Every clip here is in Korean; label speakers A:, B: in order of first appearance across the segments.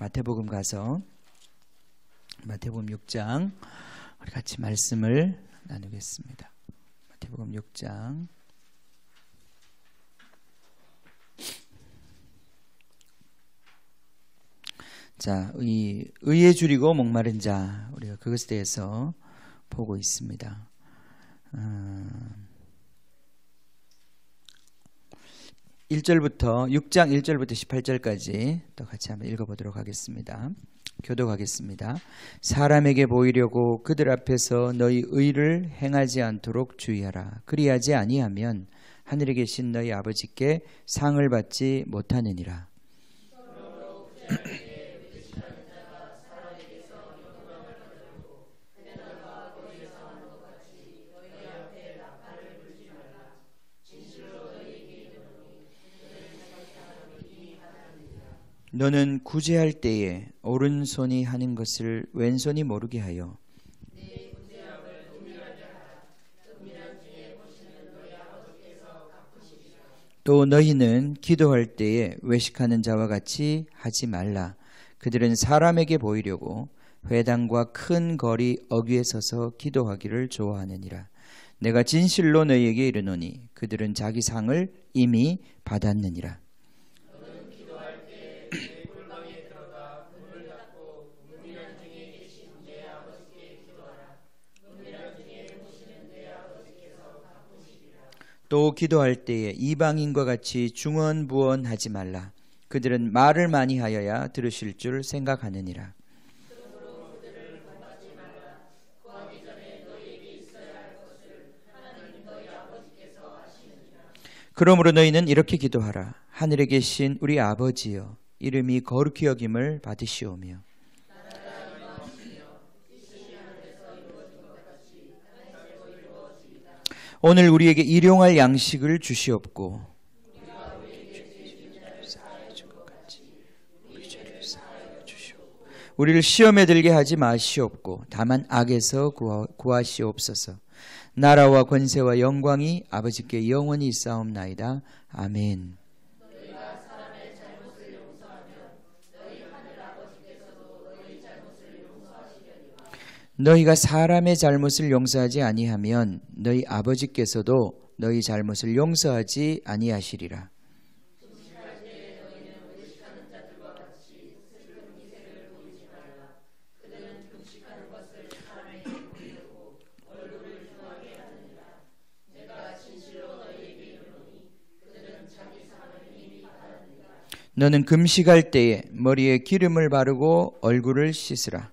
A: 마태복음 가서 마태복음 6장 우리 같이 말씀을 나누겠습니다. 마태복음 6장 자, 의에 줄이고 목마른 자, 우리가 그것에 대해서 보고 있습니다. 1절부터 6장 1절부터 18절까지 또 같이 한번 읽어보도록 하겠습니다. 교독하겠습니다. 사람에게 보이려고 그들 앞에서 너희 의를 행하지 않도록 주의하라. 그리하지 아니하면 하늘에 계신 너희 아버지께 상을 받지 못하느니라. 너는 구제할 때에 오른손이 하는 것을 왼손이 모르게 하여 또 너희는 기도할 때에 외식하는 자와 같이 하지 말라. 그들은 사람에게 보이려고 회당과 큰 거리 어귀에 서서 기도하기를 좋아하느니라. 내가 진실로 너희에게 이르노니 그들은 자기 상을 이미 받았느니라. 또 기도할 때에 이방인과 같이 중언부언하지 말라. 그들은 말을 많이 하여야 들으실 줄 생각하느니라. 그러므로 너희는 이렇게 기도하라. 하늘에 계신 우리 아버지여, 이름이 거룩히 여김을 받으시오며 오늘 우리에게 일용할 양식을 주시옵고 우리를 시험에 들게 하지 마시옵고 다만 악에서 구하시옵소서. 나라와 권세와 영광이 아버지께 영원히 있사옵나이다. 아멘. 너희가 사람의 잘못을 용서하지 아니하면 너희 아버지께서도 너희 잘못을 용서하지 아니하시리라. 너는 금식할 때에 머리에 기름을 바르고 얼굴을 씻으라.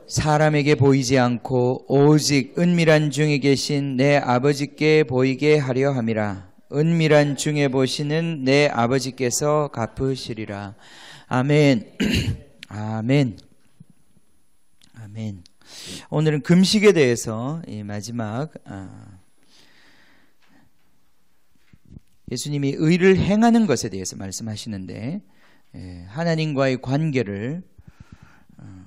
A: 사람에게 보이지 않고 오직 은밀한 중에 계신 내 아버지께 보이게 하려 함이라. 은밀한 중에 보시는 내 아버지께서 갚으시리라. 아멘. 아멘. 아멘. 오늘은 금식에 대해서 이 마지막 예수님이 의를 행하는 것에 대해서 말씀하시는데 하나님과의 관계를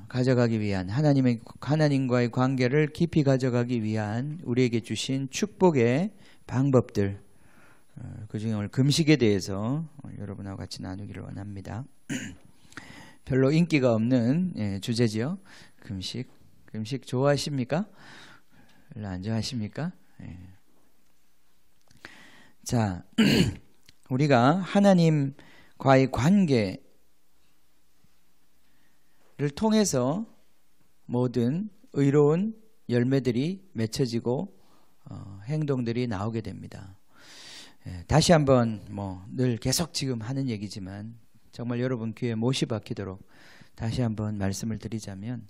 A: 가져가기 위한 하나님과의 관계를 깊이 가져가기 위한 우리에게 주신 축복의 방법들, 그중에 오늘 금식에 대해서 여러분하고 같이 나누기를 원합니다. 별로 인기가 없는 주제지요. 금식 좋아하십니까? 별로 안 좋아하십니까? 자, 우리가 하나님과의 관계 를 통해서 모든 의로운 열매들이 맺혀지고 행동들이 나오게 됩니다. 다시 한번 늘 계속 지금 하는 얘기지만 정말 여러분 귀에 못이 박히도록 다시 한번 말씀을 드리자면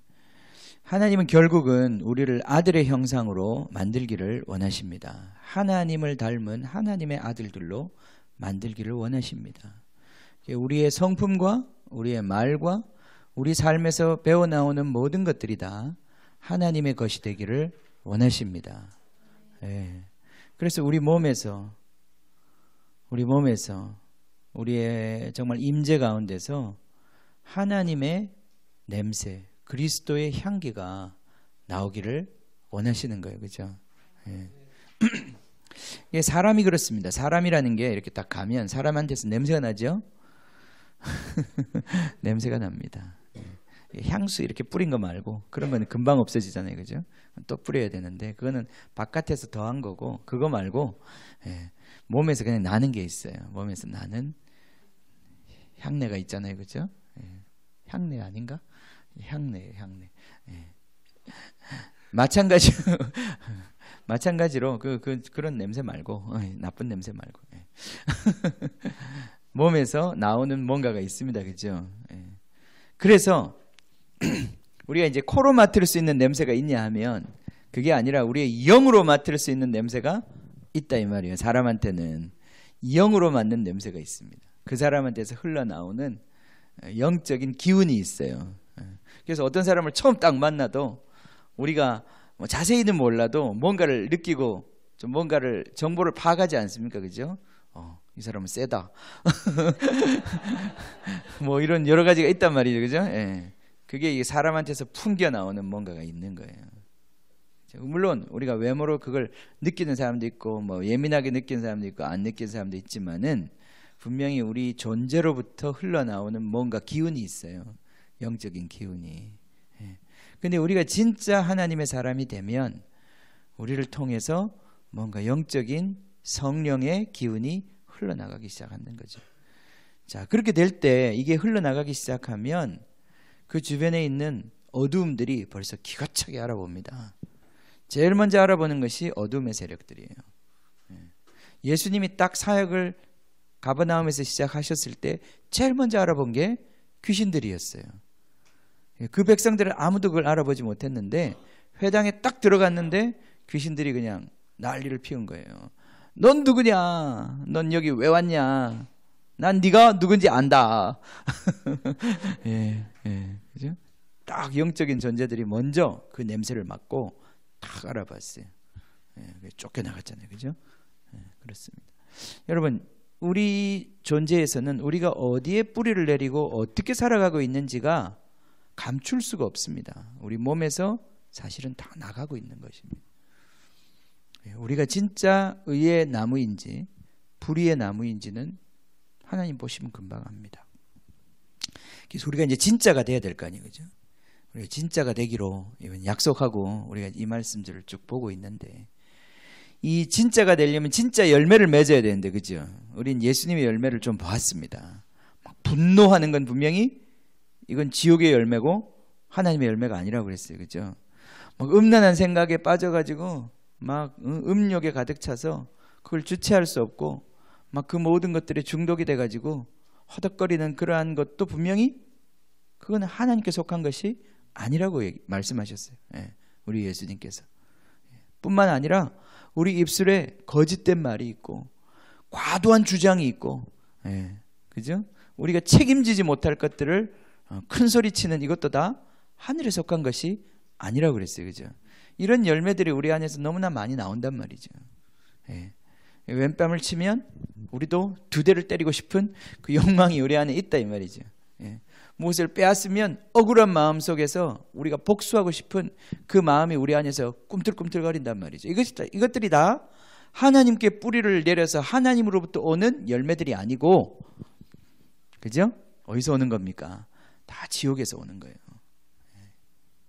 A: 하나님은 결국은 우리를 아들의 형상으로 만들기를 원하십니다. 하나님을 닮은 하나님의 아들들로 만들기를 원하십니다. 우리의 성품과 우리의 말과 우리 삶에서 배워나오는 모든 것들이 다 하나님의 것이 되기를 원하십니다. 그래서 우리 몸에서 우리의 정말 임재 가운데서 하나님의 냄새, 그리스도의 향기가 나오기를 원하시는 거예요. 그렇죠? 사람이 그렇습니다. 사람이라는 게 이렇게 딱 가면 사람한테서 냄새가 나죠? 냄새가 납니다. 향수 이렇게 뿌린 거 말고 그런 거는 금방 없어지잖아요, 그죠? 또 뿌려야 되는데 그거는 바깥에서 더한 거고, 그거 말고 몸에서 그냥 나는 게 있어요. 몸에서 나는 향내가 있잖아요, 그죠? 향내 아닌가? 향내예요, 향내. 마찬가지로 그런 냄새 말고, 나쁜 냄새 말고 몸에서 나오는 뭔가가 있습니다, 그죠? 그래서 우리가 이제 코로 맡을 수 있는 냄새가 있냐 하면 그게 아니라 우리의 영으로 맡을 수 있는 냄새가 있다 이 말이에요. 사람한테는 영으로 맡는 냄새가 있습니다. 그 사람한테서 흘러나오는 영적인 기운이 있어요. 그래서 어떤 사람을 처음 딱 만나도 우리가 뭐 자세히는 몰라도 뭔가를 느끼고 좀 뭔가를 정보를 파악하지 않습니까? 그죠? 이 사람은 세다. 뭐 이런 여러 가지가 있단 말이죠. 그죠? 그게 사람한테서 풍겨 나오는 뭔가가 있는 거예요. 물론 우리가 외모로 그걸 느끼는 사람도 있고 뭐 예민하게 느끼는 사람도 있고 안 느끼는 사람도 있지만은 분명히 우리 존재로부터 흘러나오는 뭔가 기운이 있어요. 영적인 기운이. 근데 우리가 진짜 하나님의 사람이 되면 우리를 통해서 뭔가 영적인 성령의 기운이 흘러나가기 시작하는 거죠. 자, 그렇게 될 때 이게 흘러나가기 시작하면 그 주변에 있는 어두움들이 벌써 기가 차게 알아봅니다. 제일 먼저 알아보는 것이 어둠의 세력들이에요. 예수님이 딱 사역을 가버나움에서 시작하셨을 때 제일 먼저 알아본 게 귀신들이었어요. 그 백성들은 아무도 그걸 알아보지 못했는데 회당에 딱 들어갔는데 귀신들이 그냥 난리를 피운 거예요. 넌 누구냐? 넌 여기 왜 왔냐? 난 네가 누군지 안다. 그죠? 딱 영적인 존재들이 먼저 그 냄새를 맡고 딱 알아봤어요. 쫓겨나갔잖아요, 그죠? 그렇습니다. 여러분, 우리 존재에서는 우리가 어디에 뿌리를 내리고 어떻게 살아가고 있는지가 감출 수가 없습니다. 우리 몸에서 사실은 다 나가고 있는 것입니다. 우리가 진짜 의의 나무인지 불의의 나무인지는 하나님 보시면 금방 압니다. 그래서 우리가 이제 진짜가 돼야 될 거 아니에요, 그죠? 우리가 진짜가 되기로 약속하고 우리가 이 말씀들을 쭉 보고 있는데, 이 진짜가 되려면 진짜 열매를 맺어야 되는데, 그죠? 우린 예수님의 열매를 좀 보았습니다. 막 분노하는 건 분명히 이건 지옥의 열매고 하나님의 열매가 아니라고 그랬어요, 그죠? 막 음란한 생각에 빠져가지고 막 음욕에 가득 차서 그걸 주체할 수 없고 막 그 모든 것들에 중독이 돼가지고 허덕거리는 그러한 것도 분명히 그건 하나님께 속한 것이 아니라고 말씀하셨어요. 우리 예수님께서. 뿐만 아니라 우리 입술에 거짓된 말이 있고 과도한 주장이 있고, 그죠? 우리가 책임지지 못할 것들을 큰 소리 치는 이것도 다 하늘에 속한 것이 아니라고 그랬어요, 그죠? 이런 열매들이 우리 안에서 너무나 많이 나온단 말이죠. 왼뺨을 치면 우리도 두 대를 때리고 싶은 그 욕망이 우리 안에 있다 이 말이죠. 무엇을 빼앗으면 억울한 마음 속에서 우리가 복수하고 싶은 그 마음이 우리 안에서 꿈틀꿈틀거린단 말이죠. 이것들이 다 하나님께 뿌리를 내려서 하나님으로부터 오는 열매들이 아니고, 그죠? 어디서 오는 겁니까? 다 지옥에서 오는 거예요.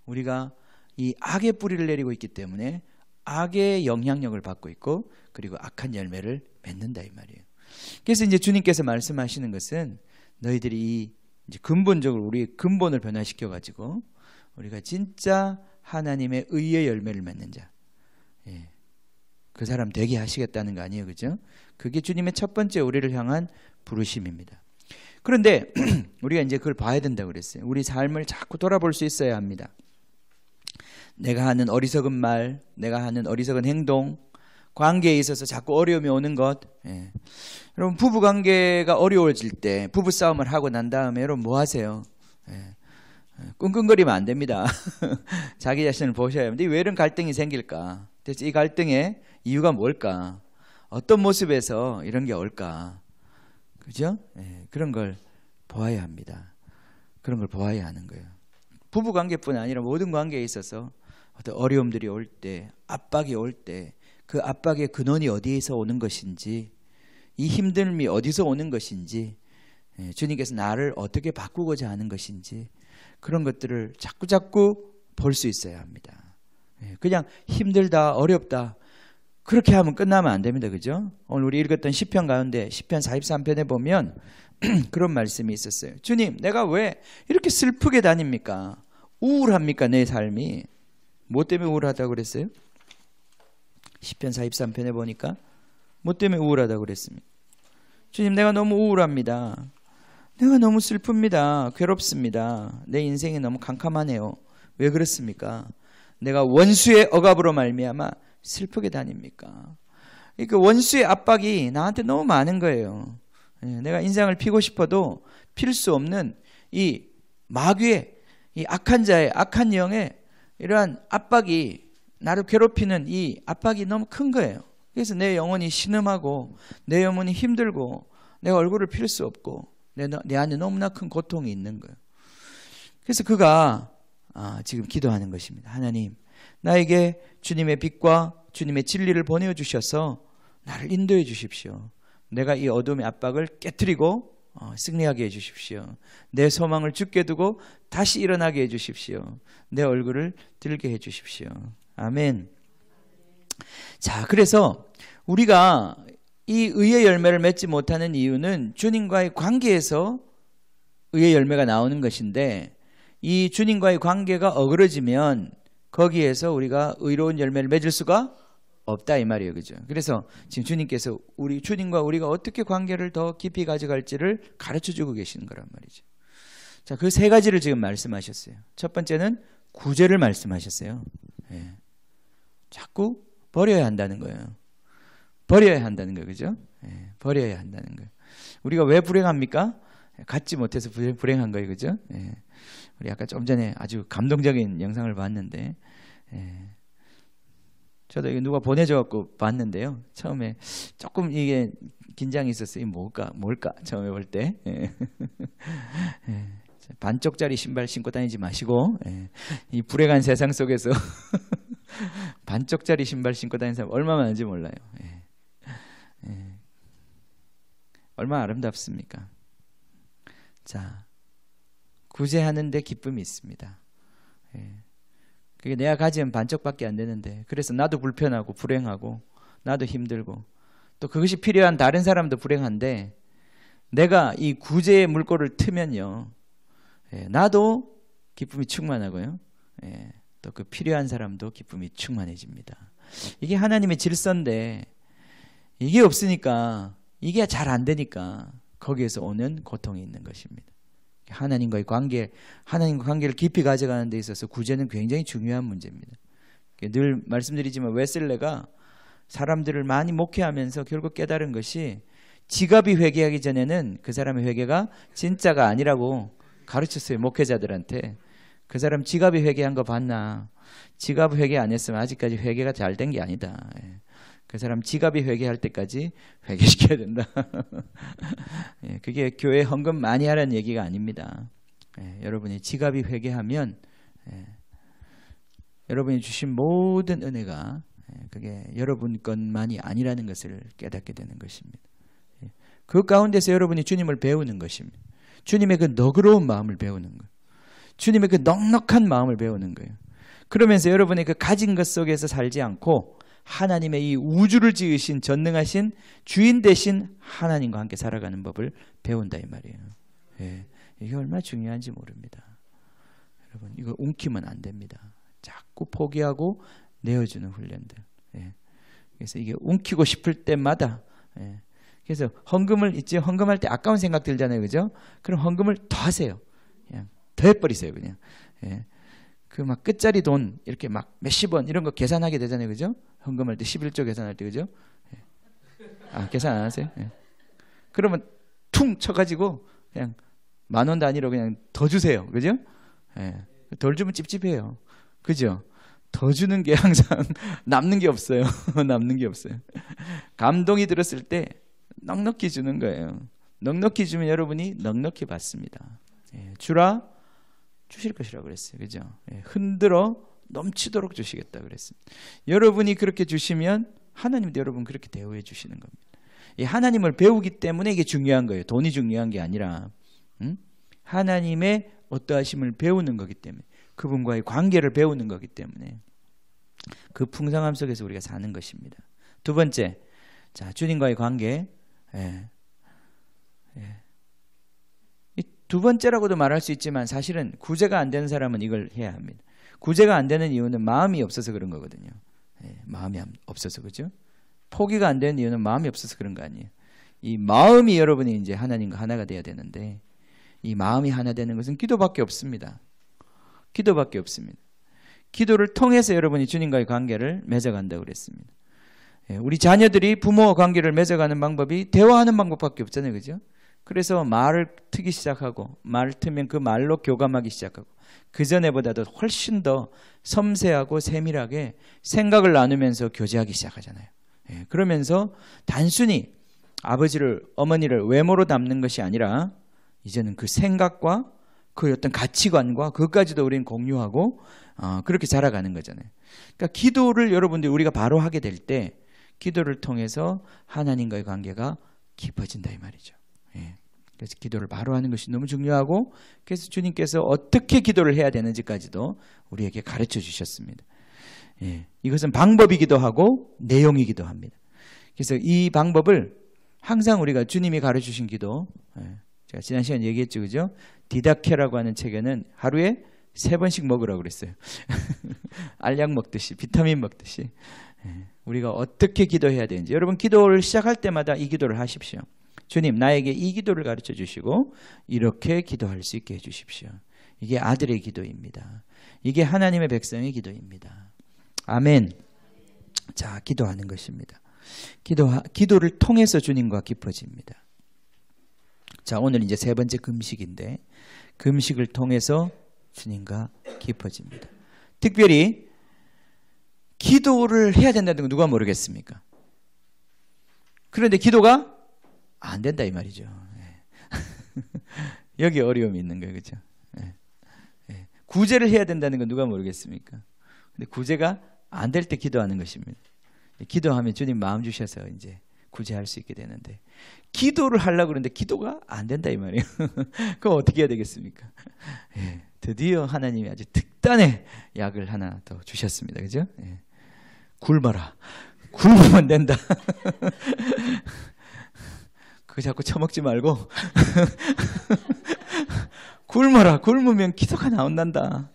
A: 우리가 이 악의 뿌리를 내리고 있기 때문에 악의 영향력을 받고 있고, 그리고 악한 열매를 맺는다 이 말이에요. 그래서 이제 주님께서 말씀하시는 것은 너희들이 이제 근본적으로 우리 근본을 변화시켜 가지고 우리가 진짜 하나님의 의의 열매를 맺는 자, 그 사람 되게 하시겠다는 거 아니에요, 그죠? 그게 주님의 첫 번째 우리를 향한 부르심입니다. 그런데 우리가 이제 그걸 봐야 된다고 그랬어요. 우리 삶을 자꾸 돌아볼 수 있어야 합니다. 내가 하는 어리석은 말, 내가 하는 어리석은 행동, 관계에 있어서 자꾸 어려움이 오는 것. 여러분, 부부 관계가 어려워질 때, 부부 싸움을 하고 난 다음에 여러분 뭐 하세요? 끙끙거리면 안 됩니다. 자기 자신을 보셔야 합니다. 왜 이런 갈등이 생길까? 대체 이 갈등의 이유가 뭘까? 어떤 모습에서 이런 게 올까? 그죠? 그런 걸 보아야 합니다. 그런 걸 보아야 하는 거예요. 부부 관계뿐 아니라 모든 관계에 있어서 어떤 어려움들이 올 때, 압박이 올 때, 그 압박의 근원이 어디에서 오는 것인지, 이 힘듦이 어디서 오는 것인지, 주님께서 나를 어떻게 바꾸고자 하는 것인지 그런 것들을 자꾸 볼 수 있어야 합니다. 그냥 힘들다, 어렵다 그렇게 하면 끝나면 안 됩니다. 그죠? 오늘 우리 읽었던 시편 가운데 시편 43편에 보면 그런 말씀이 있었어요. 주님, 내가 왜 이렇게 슬프게 다닙니까? 우울합니까? 내 삶이. 뭐 때문에 우울하다고 그랬어요? 시편 43편에 보니까 뭐 때문에 우울하다고 그랬습니까? 주님, 내가 너무 우울합니다. 내가 너무 슬픕니다. 괴롭습니다. 내 인생이 너무 캄캄하네요. 왜 그렇습니까? 내가 원수의 억압으로 말미암아 슬프게 다닙니까? 그 원수의 압박이 나한테 너무 많은 거예요. 내가 인상을 피고 싶어도 필 수 없는 이 마귀의, 이 악한 자의, 악한 영의 이러한 압박이, 나를 괴롭히는 이 압박이 너무 큰 거예요. 그래서 내 영혼이 신음하고 내 영혼이 힘들고 내가 얼굴을 필 수 없고 내 안에 너무나 큰 고통이 있는 거예요. 그래서 그가 지금 기도하는 것입니다. 하나님, 나에게 주님의 빛과 주님의 진리를 보내주셔서 나를 인도해 주십시오. 내가 이 어둠의 압박을 깨트리고 승리하게 해 주십시오. 내 소망을 죽게 두고 다시 일어나게 해 주십시오. 내 얼굴을 들게 해 주십시오. 아멘. 자, 그래서 우리가 이 의의 열매를 맺지 못하는 이유는 주님과의 관계에서 의의 열매가 나오는 것인데, 이 주님과의 관계가 어그러지면 거기에서 우리가 의로운 열매를 맺을 수가 없다 이 말이에요. 그죠? 그래서 지금 주님께서 주님과 우리가 어떻게 관계를 더 깊이 가져갈지를 가르쳐 주고 계시는 거란 말이죠. 자, 그 세 가지를 지금 말씀하셨어요. 첫 번째는 구제를 말씀하셨어요. 자꾸 버려야 한다는 거예요. 버려야 한다는 거예요. 그죠? 버려야 한다는 거예요. 우리가 왜 불행합니까? 갖지 못해서 불행한 거예요. 그죠? 우리 아까 좀 전에 아주 감동적인 영상을 봤는데, 저도 이거 누가 보내줘갖고 봤는데요. 처음에 조금 이게 긴장이 있었어요. 뭘까? 처음에 볼 때. 반쪽짜리 신발 신고 다니지 마시고, 이 불행한 세상 속에서 반쪽짜리 신발 신고 다니는 사람 얼마나 많은지 몰라요. 얼마나 아름답습니까? 자, 구제하는 데 기쁨이 있습니다. 그게 내가 가지면 반쪽밖에 안 되는데, 그래서 나도 불편하고 불행하고 나도 힘들고 또 그것이 필요한 다른 사람도 불행한데, 내가 이 구제의 물꼬를 트면요, 나도 기쁨이 충만하고요, 또 그 필요한 사람도 기쁨이 충만해집니다. 이게 하나님의 질서인데, 이게 없으니까, 이게 잘 안 되니까 거기에서 오는 고통이 있는 것입니다. 하나님과 관계를 깊이 가져가는 데 있어서 구제는 굉장히 중요한 문제입니다. 늘 말씀드리지만 웨슬레가 사람들을 많이 목회하면서 결국 깨달은 것이, 지갑이 회개하기 전에는 그 사람의 회개가 진짜가 아니라고 가르쳤어요. 목회자들한테. 그 사람 지갑이 회개한 거 봤나? 지갑 회개 안 했으면 아직까지 회개가 잘 된 게 아니다. 그 사람 지갑이 회개할 때까지 회개시켜야 된다. 그게 교회 헌금 많이 하라는 얘기가 아닙니다. 여러분이 지갑이 회개하면 여러분이 주신 모든 은혜가 그게 여러분 것만이 아니라는 것을 깨닫게 되는 것입니다. 그 가운데서 여러분이 주님을 배우는 것입니다. 주님의 그 너그러운 마음을 배우는 거예요. 주님의 그 넉넉한 마음을 배우는 거예요. 그러면서 여러분의 그 가진 것 속에서 살지 않고 하나님의 이 우주를 지으신 전능하신 주인 되신 하나님과 함께 살아가는 법을 배운다 이 말이에요. 이게 얼마나 중요한지 모릅니다. 여러분, 이거 움키면 안 됩니다. 자꾸 포기하고 내어주는 훈련들. 그래서 이게 움키고 싶을 때마다, 그래서 헌금할 때 아까운 생각 들잖아요. 그죠? 그럼 헌금을 더 하세요. 그냥 더 해버리세요. 그냥. 그 막 끝자리 돈 이렇게 막 몇십 원 이런 거 계산하게 되잖아요. 그죠? 헌금할 때 11조 계산할 때. 그죠? 계산 안 하세요? 그러면 퉁 쳐가지고 그냥 10,000원 단위로 그냥 더 주세요. 그죠? 덜 주면 찝찝해요. 그죠? 더 주는 게 항상 남는 게 없어요. 남는 게 없어요. 감동이 들었을 때 넉넉히 주는 거예요. 넉넉히 주면 여러분이 넉넉히 받습니다. 주라 주실 것이라고 그랬어요. 그죠? 흔들어 넘치도록 주시겠다 그랬습니다. 여러분이 그렇게 주시면 하나님도 여러분 그렇게 대우해 주시는 겁니다. 이 하나님을 배우기 때문에 이게 중요한 거예요. 돈이 중요한 게 아니라 하나님의 어떠하심을 배우는 거기 때문에, 그분과의 관계를 배우는 거기 때문에 그 풍성함 속에서 우리가 사는 것입니다. 두 번째, 자, 주님과의 관계. 이 두 번째라고도 말할 수 있지만 사실은 구제가 안 되는 사람은 이걸 해야 합니다. 구제가 안 되는 이유는 마음이 없어서 그런 거거든요. 마음이 없어서, 그죠? 포기가 안 되는 이유는 마음이 없어서 그런 거 아니에요. 이 마음이 여러분이 이제 하나님과 하나가 돼야 되는데, 이 마음이 하나 되는 것은 기도밖에 없습니다. 기도밖에 없습니다. 기도를 통해서 여러분이 주님과의 관계를 맺어간다고 그랬습니다. 우리 자녀들이 부모와 관계를 맺어가는 방법이 대화하는 방법밖에 없잖아요, 그죠? 그래서 말을 트기 시작하고, 말을 트면 그 말로 교감하기 시작하고, 그 전에보다도 훨씬 더 섬세하고 세밀하게 생각을 나누면서 교제하기 시작하잖아요. 그러면서 단순히 아버지를, 어머니를 외모로 닮는 것이 아니라 이제는 그 생각과 그 어떤 가치관과 그것까지도 우리는 공유하고 그렇게 자라가는 거잖아요. 그러니까 기도를 여러분들이 우리가 바로 하게 될 때 기도를 통해서 하나님과의 관계가 깊어진다 이 말이죠. 그래서 기도를 바로 하는 것이 너무 중요하고, 그래서 주님께서 어떻게 기도를 해야 되는지까지도 우리에게 가르쳐 주셨습니다. 이것은 방법이기도 하고 내용이기도 합니다. 그래서 이 방법을 항상 우리가 주님이 가르쳐 주신 기도, 제가 지난 시간에 얘기했죠, 그죠? 디다케라고 하는 책에는 하루에 3번씩 먹으라고 그랬어요. 알약 먹듯이, 비타민 먹듯이. 우리가 어떻게 기도해야 되는지, 여러분 기도를 시작할 때마다 이 기도를 하십시오. 주님, 나에게 이 기도를 가르쳐 주시고 이렇게 기도할 수 있게 해주십시오. 이게 아들의 기도입니다. 이게 하나님의 백성의 기도입니다. 아멘. 자, 기도하는 것입니다. 기도를 통해서 주님과 깊어집니다. 자, 오늘 이제 3번째 금식인데, 금식을 통해서 주님과 깊어집니다. 특별히 기도를 해야 된다는 건 누가 모르겠습니까? 그런데 기도가 안 된다 이 말이죠. 여기 어려움이 있는 거예요, 그렇죠? 구제를 해야 된다는 건 누가 모르겠습니까? 근데 구제가 안 될 때 기도하는 것입니다. 기도하면 주님 마음 주셔서 이제 구제할 수 있게 되는데, 기도를 하려고 그러는데 기도가 안 된다 이 말이에요. 그럼 어떻게 해야 되겠습니까? 드디어 하나님이 아주 특단의 약을 하나 더 주셨습니다, 그죠? 굶어라. 굶으면 된다. 그거 자꾸 처먹지 말고 굶어라. 굶으면 기도가 나온단다.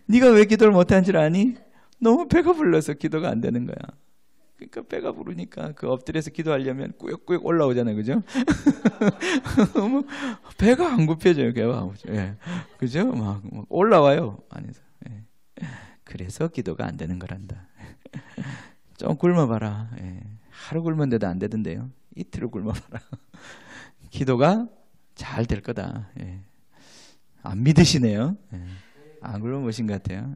A: 네가 왜 기도를 못하는 줄 아니? 너무 배가 불러서 기도가 안 되는 거야. 그러니까 배가 부르니까 그 엎드려서 기도하려면 꾸역꾸역 올라오잖아요, 그죠? 배가 안 굽혀져요, 배가. 그죠? 막 올라와요 안에서. 그래서 기도가 안 되는 거란다. 좀 굶어봐라. 하루 굶었는데도 안 되던데요. 이틀을 굶어봐라. 기도가 잘 될 거다. 안 믿으시네요. 안 굶어보신 것 같아요.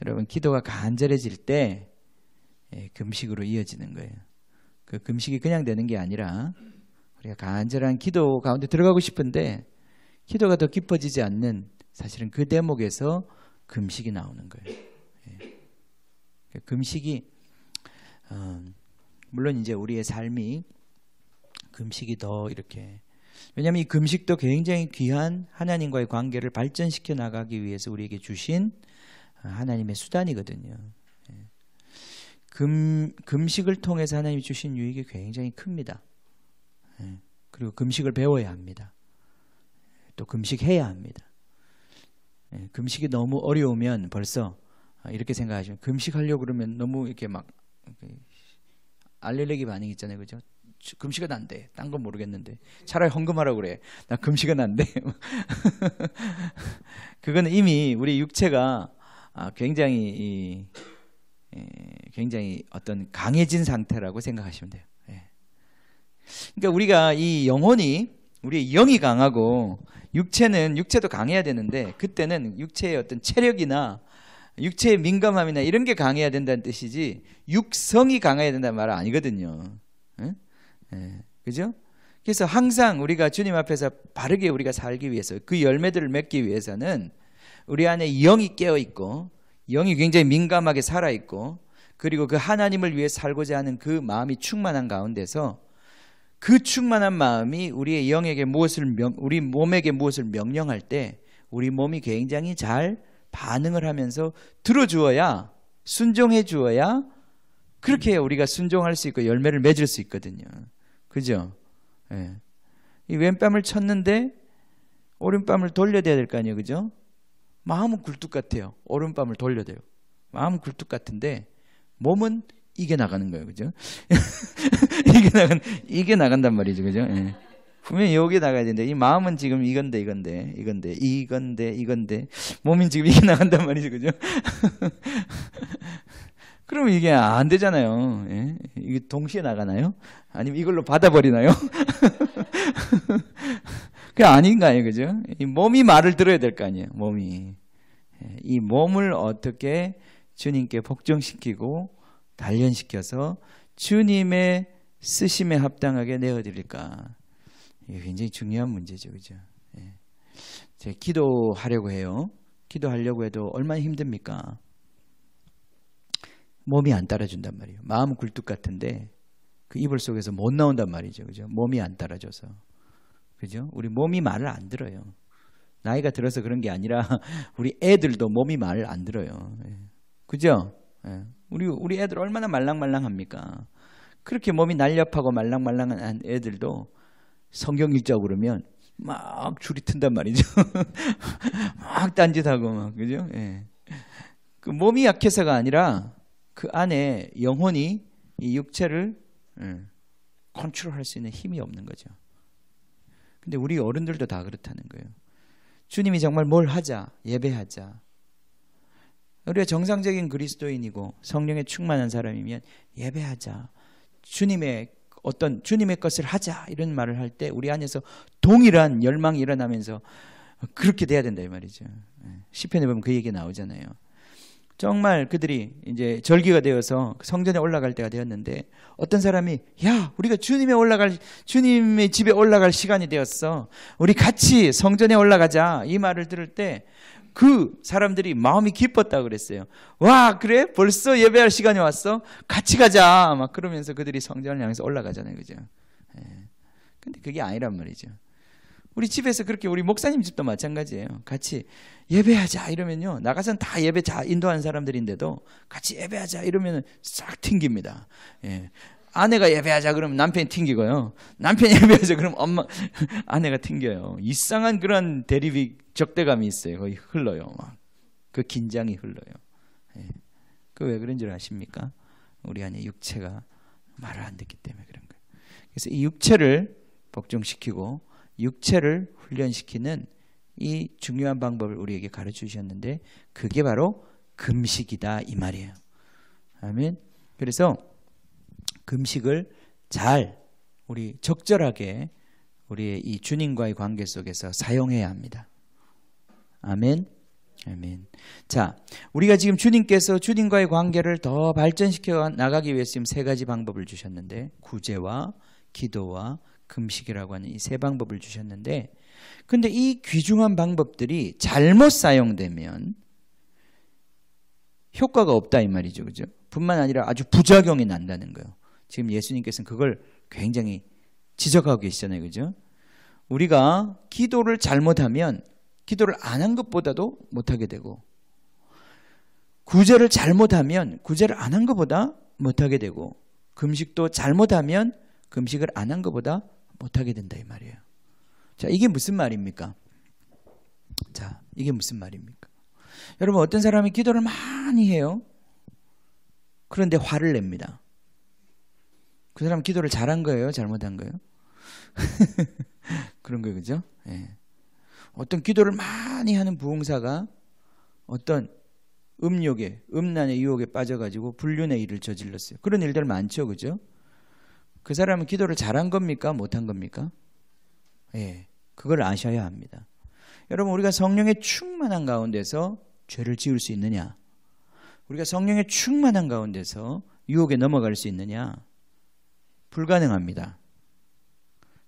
A: 여러분, 기도가 간절해질 때 금식으로 이어지는 거예요. 그 금식이 그냥 되는 게 아니라 우리가 간절한 기도 가운데 들어가고 싶은데 기도가 더 깊어지지 않는, 사실은 그 대목에서 금식이 나오는 거예요. 금식이 물론 이제 우리의 삶이 금식이 더 이렇게, 왜냐하면 이 금식도 굉장히 귀한 하나님과의 관계를 발전시켜 나가기 위해서 우리에게 주신 하나님의 수단이거든요. 금식을 통해서 하나님이 주신 유익이 굉장히 큽니다. 그리고 금식을 배워야 합니다. 또 금식해야 합니다. 금식이 너무 어려우면 벌써 이렇게 생각하시면, 금식하려고 그러면 너무 이렇게 막 알레르기 반응 있잖아요, 그죠? 금식은 안 돼. 딴 건 모르겠는데 차라리 헌금하라고 그래. 나 금식은 안 돼. 그거는 이미 우리 육체가 굉장히 어떤 강해진 상태라고 생각하시면 돼요. 그러니까 우리가 이 영혼이, 우리의 영이 강하고 육체도 강해야 되는데, 그때는 육체의 어떤 체력이나 육체의 민감함이나 이런 게 강해야 된다는 뜻이지 육성이 강해야 된다는 말은 아니거든요. 그죠? 그래서 항상 우리가 주님 앞에서 바르게 우리가 살기 위해서, 그 열매들을 맺기 위해서는 우리 안에 영이 깨어있고 영이 굉장히 민감하게 살아있고, 그리고 그 하나님을 위해 살고자 하는 그 마음이 충만한 가운데서 그 충만한 마음이 우리의 영에게 우리 몸에게 무엇을 명령할 때 우리 몸이 굉장히 잘 반응을 하면서 들어주어야, 순종해 주어야 그렇게 우리가 순종할 수 있고 열매를 맺을 수 있거든요. 그죠? 예. 이 왼뺨을 쳤는데 오른뺨을 돌려야 될 거 아니에요. 그죠? 마음은 굴뚝 같아요. 오른뺨을 돌려야 돼요. 마음은 굴뚝 같은데 몸은 이게 나가는 거예요. 그죠? 이게 나간단 말이죠. 그죠? 예. 분명히 여기 나가야 되는데 이 마음은 지금 이건데 몸은 지금 이게 나간단 말이죠. 그죠? 그러면 이게 안 되잖아요. 예? 이게 동시에 나가나요? 아니면 이걸로 받아버리나요? 그게 아닌가요? 그죠? 이 몸이 말을 들어야 될 거 아니에요. 몸이. 이 몸을 어떻게 주님께 복종시키고 단련시켜서 주님의 쓰심에 합당하게 내어드릴까? 이게 굉장히 중요한 문제죠. 그죠? 예. 제가 기도하려고 해요. 기도하려고 해도 얼마나 힘듭니까? 몸이 안 따라준단 말이에요. 마음은 굴뚝 같은데 그 이불 속에서 못 나온단 말이죠. 그죠? 몸이 안 따라줘서. 그죠? 우리 몸이 말을 안 들어요. 나이가 들어서 그런 게 아니라 우리 애들도 몸이 말을 안 들어요. 예. 그죠? 예. 우리 애들 얼마나 말랑말랑합니까? 그렇게 몸이 날렵하고 말랑말랑한 애들도 성경 읽자고 그러면 막 줄이 튼단 말이죠. 막 딴짓하고 막. 그죠? 예. 그 몸이 약해서가 아니라 그 안에 영혼이 이 육체를 컨트롤할 수 있는 힘이 없는 거죠. 근데 우리 어른들도 다 그렇다는 거예요. 주님이 정말 뭘 하자, 예배하자. 우리가 정상적인 그리스도인이고 성령에 충만한 사람이면 예배하자. 주님의 것을 하자. 이런 말을 할 때 우리 안에서 동일한 열망이 일어나면서 그렇게 돼야 된다 이 말이죠. 시편에 보면 그 얘기 나오잖아요. 정말 그들이 이제 절기가 되어서 성전에 올라갈 때가 되었는데 어떤 사람이 야 우리가 주님의 집에 올라갈 시간이 되었어. 우리 같이 성전에 올라가자. 이 말을 들을 때 그 사람들이 마음이 기뻤다고 그랬어요. 와 그래? 벌써 예배할 시간이 왔어? 같이 가자. 막 그러면서 그들이 성전을 향해서 올라가잖아요. 그죠? 근데 그게 아니란 말이죠. 우리 집에서 그렇게 우리 목사님 집도 마찬가지예요. 같이 예배하자 이러면요. 나가서는 다 예배 인도하는 사람들인데도 같이 예배하자 이러면 싹 튕깁니다. 예. 아내가 예배하자 그러면 남편이 튕기고요. 남편이 예배하자 그러면 아내가 튕겨요. 이상한 그런 대립이 적대감이 있어요. 거의 흘러요. 막. 그 긴장이 흘러요. 예. 그 왜 그런 줄 아십니까? 우리 안에 육체가 말을 안 듣기 때문에 그런 거예요. 그래서 이 육체를 복종시키고 육체를 훈련시키는 이 중요한 방법을 우리에게 가르쳐 주셨는데 그게 바로 금식이다 이 말이에요. 아멘. 그래서 금식을 우리 적절하게 우리의 이 주님과의 관계 속에서 사용해야 합니다. 아멘. 아멘. 자, 우리가 지금 주님께서 주님과의 관계를 더 발전시켜 나가기 위해서 지금 세 가지 방법을 주셨는데 구제와 기도와 금식이라고 하는 이 세 방법을 주셨는데 근데 이 귀중한 방법들이 잘못 사용되면 효과가 없다 이 말이죠. 그죠? 뿐만 아니라 아주 부작용이 난다는 거예요. 지금 예수님께서는 그걸 굉장히 지적하고 계시잖아요. 그죠? 우리가 기도를 잘못하면 기도를 안 한 것보다도 못하게 되고 구제를 잘못하면 구제를 안 한 것보다 못하게 되고 금식도 잘못하면 금식을 안 한 것보다 못하게 된다 이 말이에요. 자, 이게 무슨 말입니까? 자, 이게 무슨 말입니까? 여러분 어떤 사람이 기도를 많이 해요. 그런데 화를 냅니다. 그 사람 기도를 잘한 거예요? 잘못한 거예요? 그런 거예요. 그죠? 예. 어떤 기도를 많이 하는 부흥사가 어떤 음란의 유혹에 빠져가지고 불륜의 일을 저질렀어요. 그런 일들 많죠. 그죠? 그 사람은 기도를 잘한 겁니까? 못한 겁니까? 예. 그걸 아셔야 합니다. 여러분 우리가 성령의 충만한 가운데서 죄를 지을 수 있느냐? 우리가 성령의 충만한 가운데서 유혹에 넘어갈 수 있느냐? 불가능합니다.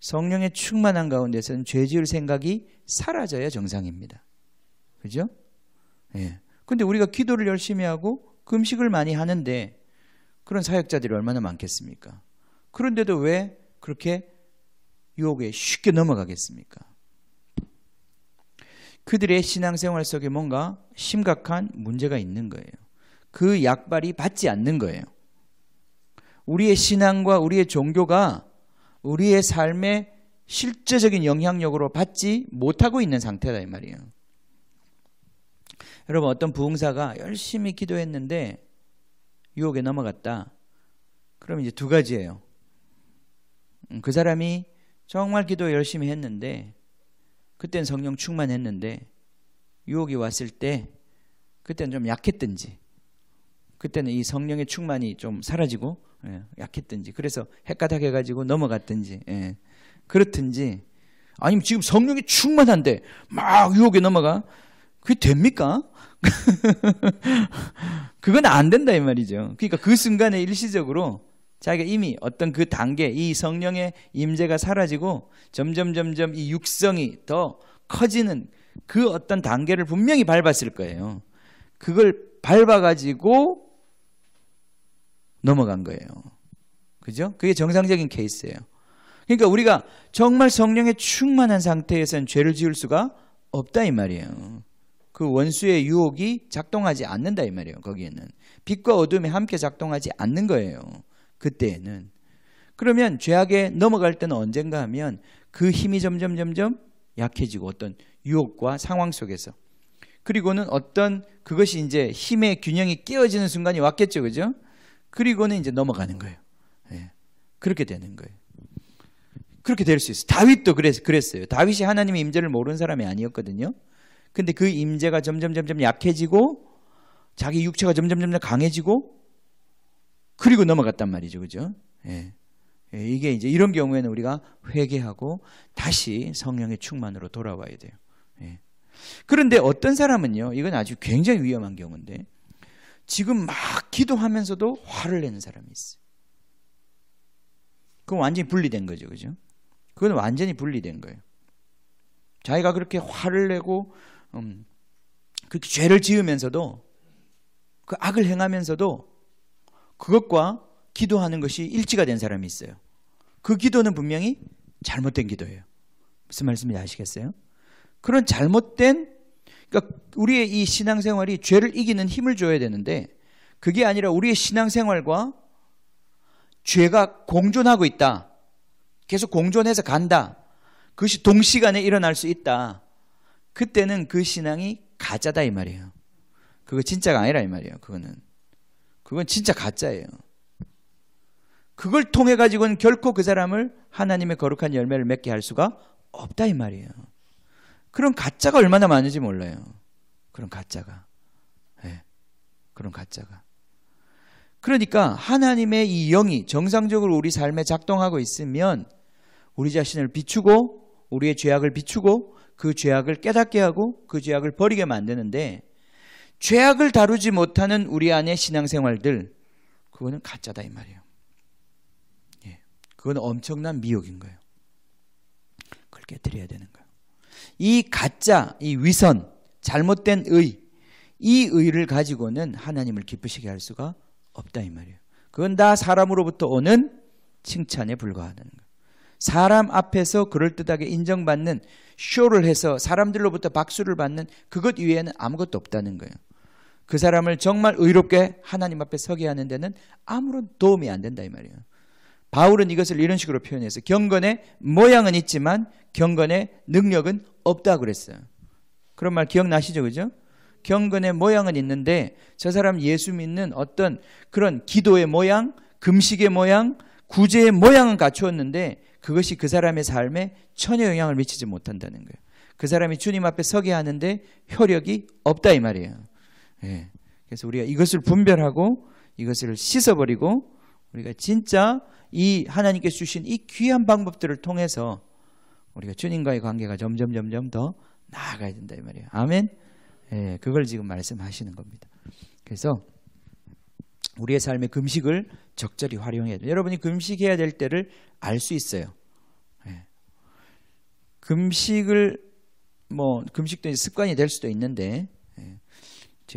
A: 성령의 충만한 가운데서는 죄 지을 생각이 사라져야 정상입니다. 그죠? 예. 근데 우리가 기도를 열심히 하고 금식을 많이 하는데 그런 사역자들이 얼마나 많겠습니까? 그런데도 왜 그렇게 유혹에 쉽게 넘어가겠습니까? 그들의 신앙생활 속에 뭔가 심각한 문제가 있는 거예요. 그 약발이 받지 않는 거예요. 우리의 신앙과 우리의 종교가 우리의 삶에 실제적인 영향력으로 받지 못하고 있는 상태다 이 말이에요. 여러분, 어떤 부흥사가 열심히 기도했는데 유혹에 넘어갔다. 그럼 이제 두 가지예요. 그 사람이 정말 기도 열심히 했는데 그때는 성령 충만했는데 유혹이 왔을 때 그때는 좀 약했든지, 그때는 이 성령의 충만이 좀 사라지고 약했든지, 그래서 헷가닥 해가지고 넘어갔든지, 그렇든지, 아니면 지금 성령이 충만한데 막 유혹에 넘어가. 그게 됩니까? 그건 안 된다 이 말이죠. 그러니까 그 순간에 일시적으로 자기가 이미 어떤 그 단계, 이 성령의 임재가 사라지고 점점 이 육성이 더 커지는 그 어떤 단계를 분명히 밟았을 거예요. 그걸 밟아가지고 넘어간 거예요. 그죠? 그게 정상적인 케이스예요. 그러니까 우리가 정말 성령에 충만한 상태에서는 죄를 지을 수가 없다 이 말이에요. 그 원수의 유혹이 작동하지 않는다 이 말이에요. 거기에는 빛과 어둠이 함께 작동하지 않는 거예요. 그때에는. 그러면 죄악에 넘어갈 때는 언젠가 하면 그 힘이 점점 약해지고 어떤 유혹과 상황 속에서, 그리고는 어떤 그것이 이제 힘의 균형이 깨어지는 순간이 왔겠죠. 그죠? 그리고는 이제 넘어가는 거예요. 그렇게 되는 거예요. 그렇게 될 수 있어요. 다윗도 그랬어요. 다윗이 하나님의 임재를 모르는 사람이 아니었거든요. 근데 그 임재가 점점 약해지고 자기 육체가 점점 강해지고 그리고 넘어갔단 말이죠. 그죠? 이게 이제 이런 경우에는 우리가 회개하고 다시 성령의 충만으로 돌아와야 돼요. 그런데 어떤 사람은요, 이건 아주 굉장히 위험한 경우인데, 지금 막 기도하면서도 화를 내는 사람이 있어요. 그건 완전히 분리된 거죠. 그죠? 그건 완전히 분리된 거예요. 자기가 그렇게 화를 내고 그렇게 죄를 지으면서도, 그 악을 행하면서도 그것과 기도하는 것이 일치가 된 사람이 있어요. 그 기도는 분명히 잘못된 기도예요. 무슨 말씀인지 아시겠어요? 그런 잘못된, 그러니까 우리의 이 신앙생활이 죄를 이기는 힘을 줘야 되는데 그게 아니라 우리의 신앙생활과 죄가 공존하고 있다. 계속 공존해서 간다. 그것이 동시간에 일어날 수 있다. 그때는 그 신앙이 가짜다 이 말이에요. 그거 진짜가 아니라 이 말이에요. 그건 진짜 가짜예요. 그걸 통해 가지고는 결코 그 사람을 하나님의 거룩한 열매를 맺게 할 수가 없다 이 말이에요. 그런 가짜가 얼마나 많은지 몰라요. 그런 가짜가. 그런 가짜가. 그러니까 하나님의 이 영이 정상적으로 우리 삶에 작동하고 있으면 우리 자신을 비추고 우리의 죄악을 비추고 그 죄악을 깨닫게 하고 그 죄악을 버리게 만드는데, 죄악을 다루지 못하는 우리 안의 신앙생활들, 그거는 가짜다 이 말이에요. 그건 엄청난 미혹인 거예요. 그걸 깨뜨려야 되는 거예요. 이 가짜, 이 위선, 잘못된 의, 이 의를 가지고는 하나님을 기쁘시게 할 수가 없다 이 말이에요. 그건 다 사람으로부터 오는 칭찬에 불과하다는 거예요. 사람 앞에서 그럴듯하게 인정받는, 쇼를 해서 사람들로부터 박수를 받는 그것 이외에는 아무것도 없다는 거예요. 그 사람을 정말 의롭게 하나님 앞에 서게 하는 데는 아무런 도움이 안 된다 이 말이에요. 바울은 이것을 이런 식으로 표현해서 경건의 모양은 있지만 경건의 능력은 없다 그랬어요. 그런 말 기억나시죠? 그죠? 경건의 모양은 있는데 저 사람 예수 믿는 어떤 그런 기도의 모양, 금식의 모양, 구제의 모양은 갖추었는데 그것이 그 사람의 삶에 전혀 영향을 미치지 못한다는 거예요. 그 사람이 주님 앞에 서게 하는데 효력이 없다 이 말이에요. 그래서 우리가 이것을 분별하고 이것을 씻어버리고 우리가 진짜 이 하나님께서 주신 이 귀한 방법들을 통해서 우리가 주님과의 관계가 점점 더 나아가야 된다 이 말이에요. 아멘. 그걸 지금 말씀하시는 겁니다. 그래서 우리의 삶의 금식을 적절히 활용해야 돼요. 여러분이 금식해야 될 때를 알 수 있어요. 금식도 이제 습관이 될 수도 있는데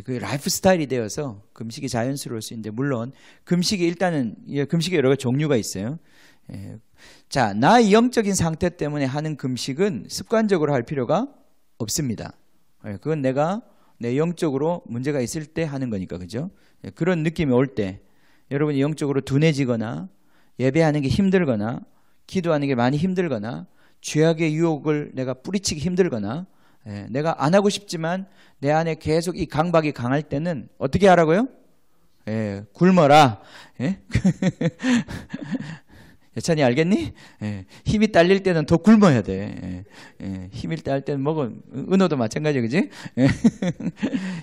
A: 그 라이프 스타일이 되어서 금식이 자연스러울 수 있는데, 물론 금식이 일단은 금식의 여러 가지 종류가 있어요. 자, 나의 영적인 상태 때문에 하는 금식은 습관적으로 할 필요가 없습니다. 그건 내가 내 영적으로 문제가 있을 때 하는 거니까, 그죠? 그런 느낌이 올 때, 여러분이 영적으로 둔해지거나 예배하는 게 힘들거나 기도하는 게 많이 힘들거나 죄악의 유혹을 내가 뿌리치기 힘들거나 내가 안 하고 싶지만 내 안에 계속 이 강박이 강할 때는 어떻게 하라고요? 굶어라. 여찬이 알겠니? 힘이 딸릴 때는 더 굶어야 돼. 힘이 딸릴 때는 은호도 마찬가지야, 그지?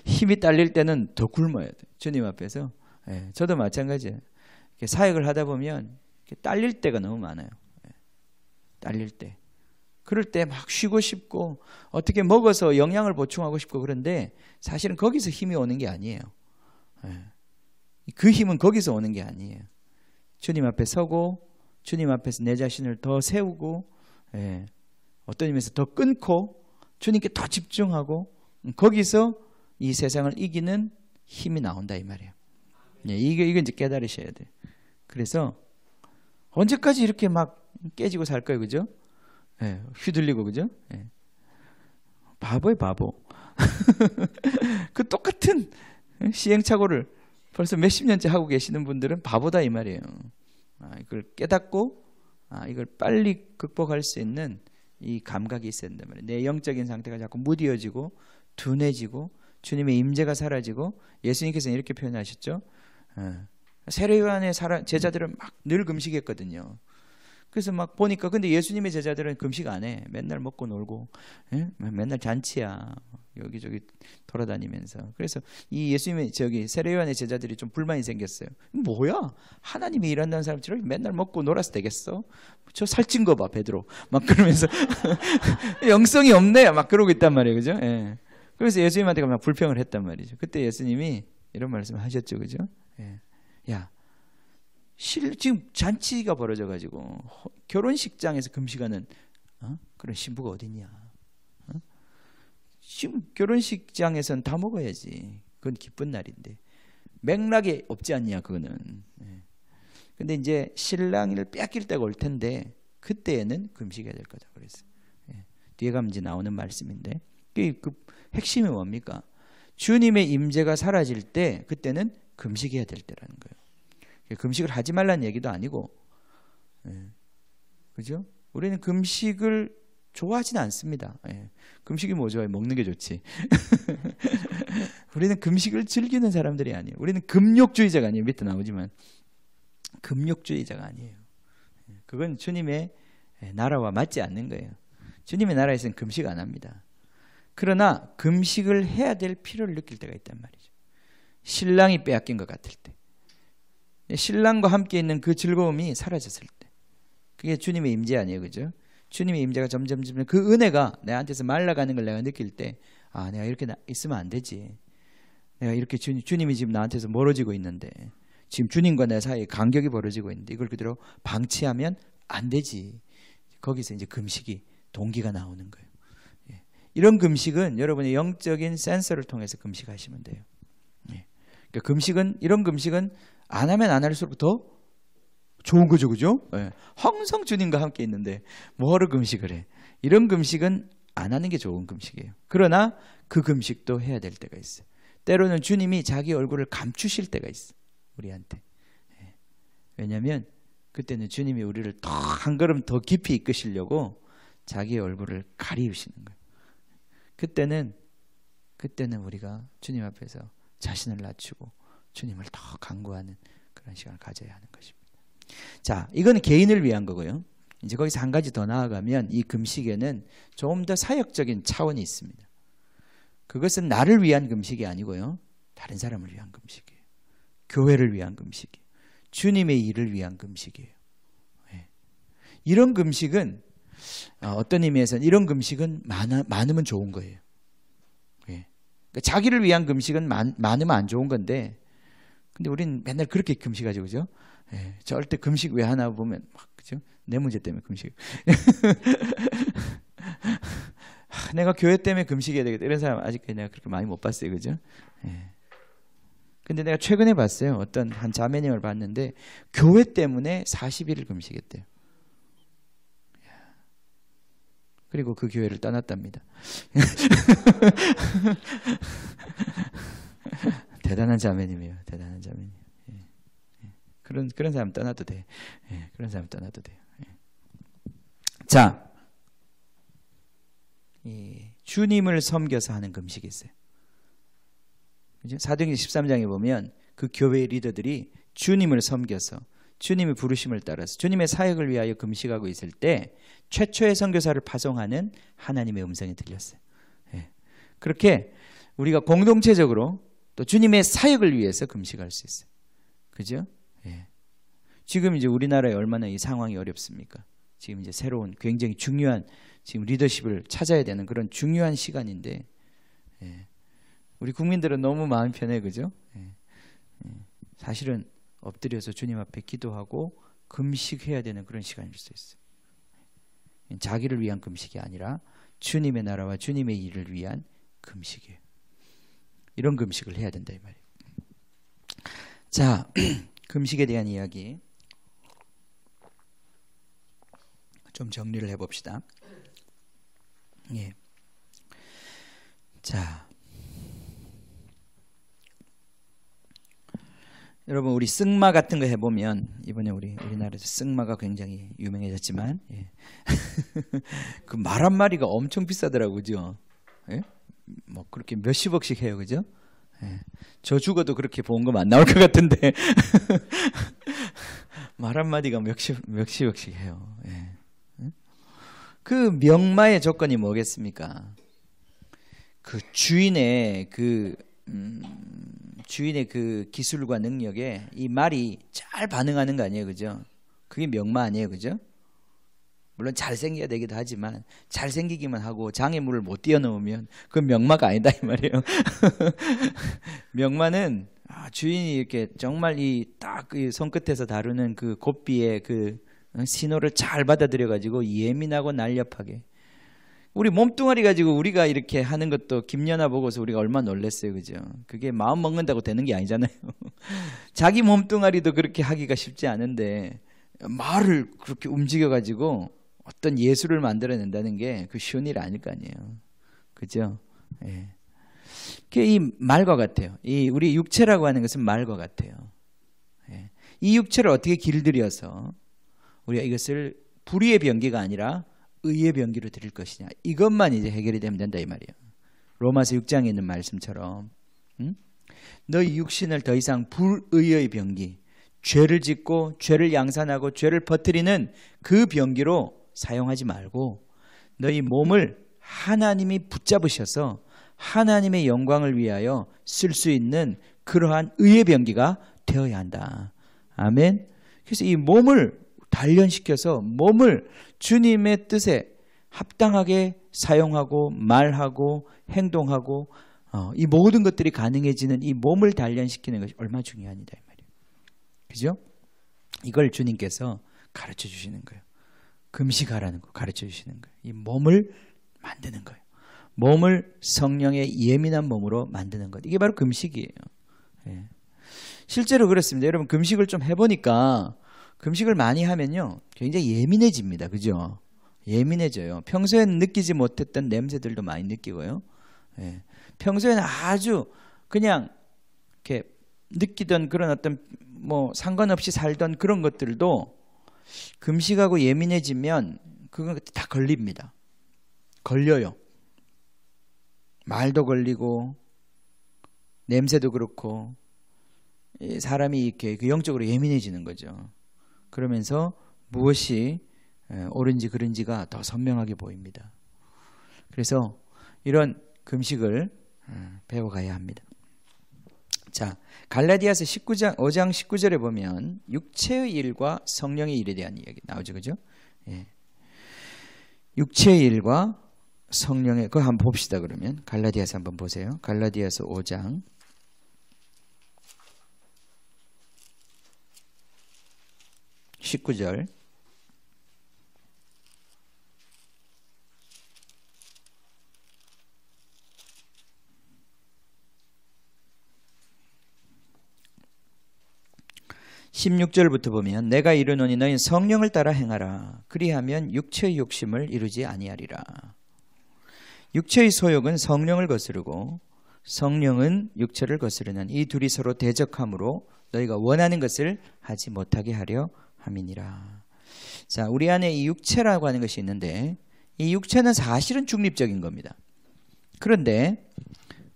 A: 힘이 딸릴 때는 더 굶어야 돼. 주님 앞에서. 저도 마찬가지예요. 사역을 하다 보면 딸릴 때가 너무 많아요. 딸릴 때. 그럴 때 막 쉬고 싶고 어떻게 먹어서 영양을 보충하고 싶고, 그런데 사실은 거기서 힘이 오는 게 아니에요. 그 힘은 거기서 오는 게 아니에요. 주님 앞에 서고 주님 앞에서 내 자신을 더 세우고, 어떤 의미에서 더 끊고 주님께 더 집중하고, 거기서 이 세상을 이기는 힘이 나온다 이 말이에요. 이거 이제 깨달으셔야 돼요. 그래서 언제까지 이렇게 막 깨지고 살 거예요, 그죠? 휘둘리고, 그죠? 바보예요, 바보. 그 똑같은 시행착오를 벌써 몇십 년째 하고 계시는 분들은 바보다 이 말이에요. 이걸 깨닫고 이걸 빨리 극복할 수 있는 이 감각이 있어야 된단 말이에요. 내 영적인 상태가 자꾸 무뎌지고 둔해지고 주님의 임재가 사라지고, 예수님께서는 이렇게 표현하셨죠. 세례요한의 제자들은 막 늘 금식했거든요. 그래서 막 보니까, 근데 예수님의 제자들은 금식 안 해. 맨날 먹고 놀고, 맨날 잔치야. 여기저기 돌아다니면서. 그래서 이 예수님의 세례요한의 제자들이 좀 불만이 생겼어요. 뭐야? 하나님이 일한다는 사람처럼 맨날 먹고 놀아서 되겠어? 저 살찐 거 봐, 베드로. 막 그러면서 영성이 없네. 막 그러고 있단 말이에요, 그죠? 그래서 예수님한테 막 불평을 했단 말이죠. 그때 예수님이 이런 말씀을 하셨죠, 그죠? 야, 지금 잔치가 벌어져가지고 결혼식장에서 금식하는 그런 신부가 어딨냐? 지금 결혼식장에서는 다 먹어야지. 그건 기쁜 날인데 맥락이 없지 않냐, 그거는. 근데 이제 신랑을 빼앗길 때가 올 텐데 그때에는 금식해야 될 거다 그랬어요. 뒤에 가면 이제 나오는 말씀인데, 그 핵심이 뭡니까? 주님의 임재가 사라질 때 그때는 금식해야 될 때라는 거예요. 금식을 하지 말라는 얘기도 아니고, 그죠? 우리는 금식을 좋아하지는 않습니다. 금식이 뭐 좋아해? 먹는 게 좋지. 우리는 금식을 즐기는 사람들이 아니에요. 우리는 금욕주의자가 아니에요. 밑에 나오지만 금욕주의자가 아니에요. 그건 주님의 나라와 맞지 않는 거예요. 주님의 나라에서는 금식 안 합니다. 그러나 금식을 해야 될 필요를 느낄 때가 있단 말이죠. 신랑이 빼앗긴 것 같을 때, 신랑과 함께 있는 그 즐거움이 사라졌을 때, 그게 주님의 임재 아니에요, 그죠? 주님의 임재가 점점 그 은혜가 내한테서 말라가는 걸 내가 느낄 때, 내가 이렇게 있으면 안 되지. 내가 이렇게 주님이 지금 나한테서 멀어지고 있는데, 지금 주님과 내 사이에 간격이 벌어지고 있는데 이걸 그대로 방치하면 안 되지. 거기서 이제 금식이 동기가 나오는 거예요. 이런 금식은 여러분의 영적인 센서를 통해서 금식하시면 돼요. 그러니까 이런 금식은 안 하면 안 할수록 더 좋은 거죠, 그죠? 항상 주님과 함께 있는데 뭐하러 금식을 해? 이런 금식은 안 하는 게 좋은 금식이에요. 그러나 그 금식도 해야 될 때가 있어요. 때로는 주님이 자기 얼굴을 감추실 때가 있어요, 우리한테. 왜냐하면 그때는 주님이 우리를 더 한 걸음 더 깊이 이끄시려고 자기의 얼굴을 가리우시는 거예요. 그때는 우리가 주님 앞에서 자신을 낮추고 주님을 더 간구하는 그런 시간을 가져야 하는 것입니다. 자, 이건 개인을 위한 거고요. 이제 거기서 한 가지 더 나아가면 이 금식에는 좀 더 사역적인 차원이 있습니다. 그것은 나를 위한 금식이 아니고요, 다른 사람을 위한 금식이에요. 교회를 위한 금식이에요. 주님의 일을 위한 금식이에요. 이런 금식은 어떤 의미에서는 이런 금식은 많으면 좋은 거예요. 그러니까 자기를 위한 금식은 많으면 안 좋은 건데, 근데 우리는 맨날 그렇게 금식하죠, 그죠? 절대 금식 왜 하나 보면 막, 그죠? 내 문제 때문에 금식. 내가 교회 때문에 금식해야 되겠다 이런 사람 아직까지 내가 그렇게 많이 못 봤어요. 그죠? 예. 근데 내가 최근에 봤어요. 어떤 한 자매님을 봤는데 교회 때문에 40일을 금식했대요. 그리고 그 교회를 떠났답니다. 대단한 자매님이에요. 대단한 자매님. 예. 예. 그런 사람 떠나도 돼. 예. 그런 사람 떠나도 돼요. 예. 자, 주님을 섬겨서 하는 금식이 있어요. 그죠? 사도행전 13장에 보면 그 교회 리더들이 주님을 섬겨서 주님의 부르심을 따라서 주님의 사역을 위하여 금식하고 있을 때 최초의 선교사를 파송하는 하나님의 음성이 들렸어요. 예. 그렇게 우리가 공동체적으로 또 주님의 사역을 위해서 금식할 수 있어요. 그죠? 예. 지금 이제 우리나라에 얼마나 이 상황이 어렵습니까? 지금 이제 새로운 굉장히 중요한 지금 리더십을 찾아야 되는 그런 중요한 시간인데, 예. 우리 국민들은 너무 마음 편해, 그죠? 예. 예. 사실은 엎드려서 주님 앞에 기도하고 금식해야 되는 그런 시간일 수 있어요. 자기를 위한 금식이 아니라 주님의 나라와 주님의 일을 위한 금식이에요. 이런 금식을 해야 된다 이 말이에요. 자, 금식에 대한 이야기 좀 정리를 해봅시다. 예. 자, 여러분 우리 승마 같은 거 해보면 이번에 우리나라에서 승마가 굉장히 유명해졌지만 예. 그 말 한 마리가 엄청 비싸더라고요. 그죠? 예? 뭐 그렇게 몇십억씩 해요. 그죠? 예. 저 죽어도 그렇게 보험금 안 나올 것 같은데 말 한마디가 몇십억씩 해요. 예. 그 명마의 조건이 뭐겠습니까? 그 주인의 그 기술과 능력에 이 말이 잘 반응하는 거 아니에요. 그죠? 그게 명마 아니에요. 그죠? 물론 잘생겨야 되기도 하지만 잘생기기만 하고 장애물을 못 뛰어넘으면 그건 명마가 아니다 이 말이에요. 명마는 주인이 이렇게 정말 이 딱 그 손끝에서 다루는 그 고삐의 그 신호를 잘 받아들여 가지고 예민하고 날렵하게 우리 몸뚱아리 가지고 우리가 이렇게 하는 것도 김연아 보고서 우리가 얼마나 놀랐어요. 그죠? 그게 마음 먹는다고 되는 게 아니잖아요. 자기 몸뚱아리도 그렇게 하기가 쉽지 않은데 말을 그렇게 움직여 가지고 어떤 예술을 만들어낸다는 게 그 쉬운 일 아닐 거 아니에요. 그죠? 예. 이 말과 같아요. 이 우리 육체라고 하는 것은 말과 같아요. 예. 이 육체를 어떻게 길들여서 우리가 이것을 불의의 병기가 아니라 의의 병기로 드릴 것이냐. 이것만 이제 해결이 되면 된다 이 말이에요. 로마서 6장에 있는 말씀처럼 너희 육신을 더 이상 불의의 병기, 죄를 짓고 죄를 양산하고 죄를 퍼뜨리는 그 병기로 사용하지 말고 너희 몸을 하나님이 붙잡으셔서 하나님의 영광을 위하여 쓸 수 있는 그러한 의의 병기가 되어야 한다. 아멘. 그래서 이 몸을 단련시켜서 몸을 주님의 뜻에 합당하게 사용하고 말하고 행동하고 이 모든 것들이 가능해지는 이 몸을 단련시키는 것이 얼마나 중요합니다. 이 말이에요. 그죠? 이걸 주님께서 가르쳐 주시는 거예요. 금식하라는 거 가르쳐 주시는 거예요. 이 몸을 만드는 거예요. 몸을 성령의 예민한 몸으로 만드는 것. 이게 바로 금식이에요. 예. 실제로 그렇습니다. 여러분 금식을 좀 해보니까 금식을 많이 하면요 굉장히 예민해집니다. 그죠? 예민해져요. 평소에는 느끼지 못했던 냄새들도 많이 느끼고요. 예. 평소에는 아주 그냥 이렇게 느끼던 그런 어떤 뭐 상관없이 살던 그런 것들도 금식하고 예민해지면 그건 다 걸립니다. 걸려요. 말도 걸리고 냄새도 그렇고 사람이 이렇게 영적으로 예민해지는 거죠. 그러면서 무엇이 옳은지 그른지가 더 선명하게 보입니다. 그래서 이런 금식을 배워가야 합니다. 자, 갈라디아서 5장 19절에 보면 육체의 일과 성령의 일에 대한 이야기 나오죠. 그죠? 예. 육체의 일과 성령의 그거 한번 봅시다. 그러면 갈라디아서 한번 보세요. 갈라디아서 5장 19절 16절부터 보면 내가 이르노니 너희는 성령을 따라 행하라. 그리하면 육체의 욕심을 이루지 아니하리라. 육체의 소욕은 성령을 거스르고 성령은 육체를 거스르는 이 둘이 서로 대적함으로 너희가 원하는 것을 하지 못하게 하려 함이니라. 자, 우리 안에 이 육체라고 하는 것이 있는데 이 육체는 사실은 중립적인 겁니다. 그런데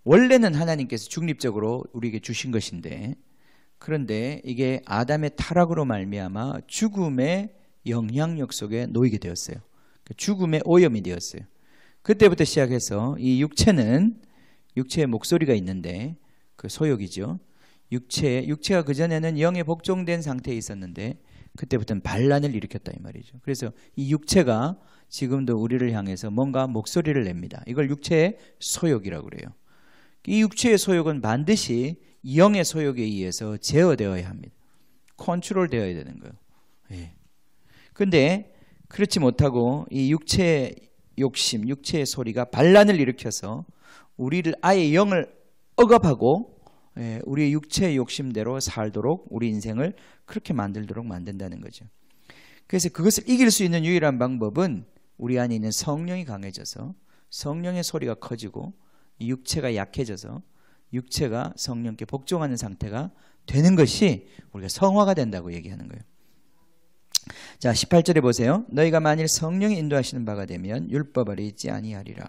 A: 원래는 하나님께서 중립적으로 우리에게 주신 것인데 그런데 이게 아담의 타락으로 말미암아 죽음의 영향력 속에 놓이게 되었어요. 죽음의 오염이 되었어요. 그때부터 시작해서 이 육체의 목소리가 있는데 그 소욕이죠. 육체가 그전에는 영에 복종된 상태에 있었는데 그때부터는 반란을 일으켰다 이 말이죠. 그래서 이 육체가 지금도 우리를 향해서 뭔가 목소리를 냅니다. 이걸 육체의 소욕이라고 그래요. 이 육체의 소욕은 반드시 영의 소욕에 의해서 제어되어야 합니다. 컨트롤되어야 되는 거예요. 그런데 그렇지 못하고 이 육체의 욕심, 육체의 소리가 반란을 일으켜서 우리를 아예 영을 억압하고 우리의 육체의 욕심대로 살도록 우리 인생을 그렇게 만들도록 만든다는 거죠. 그래서 그것을 이길 수 있는 유일한 방법은 우리 안에 있는 성령이 강해져서 성령의 소리가 커지고 육체가 약해져서 육체가 성령께 복종하는 상태가 되는 것이 우리가 성화가 된다고 얘기하는 거예요. 자, 18절에 보세요. 너희가 만일 성령이 인도하시는 바가 되면 율법 아래 있지 아니하리라.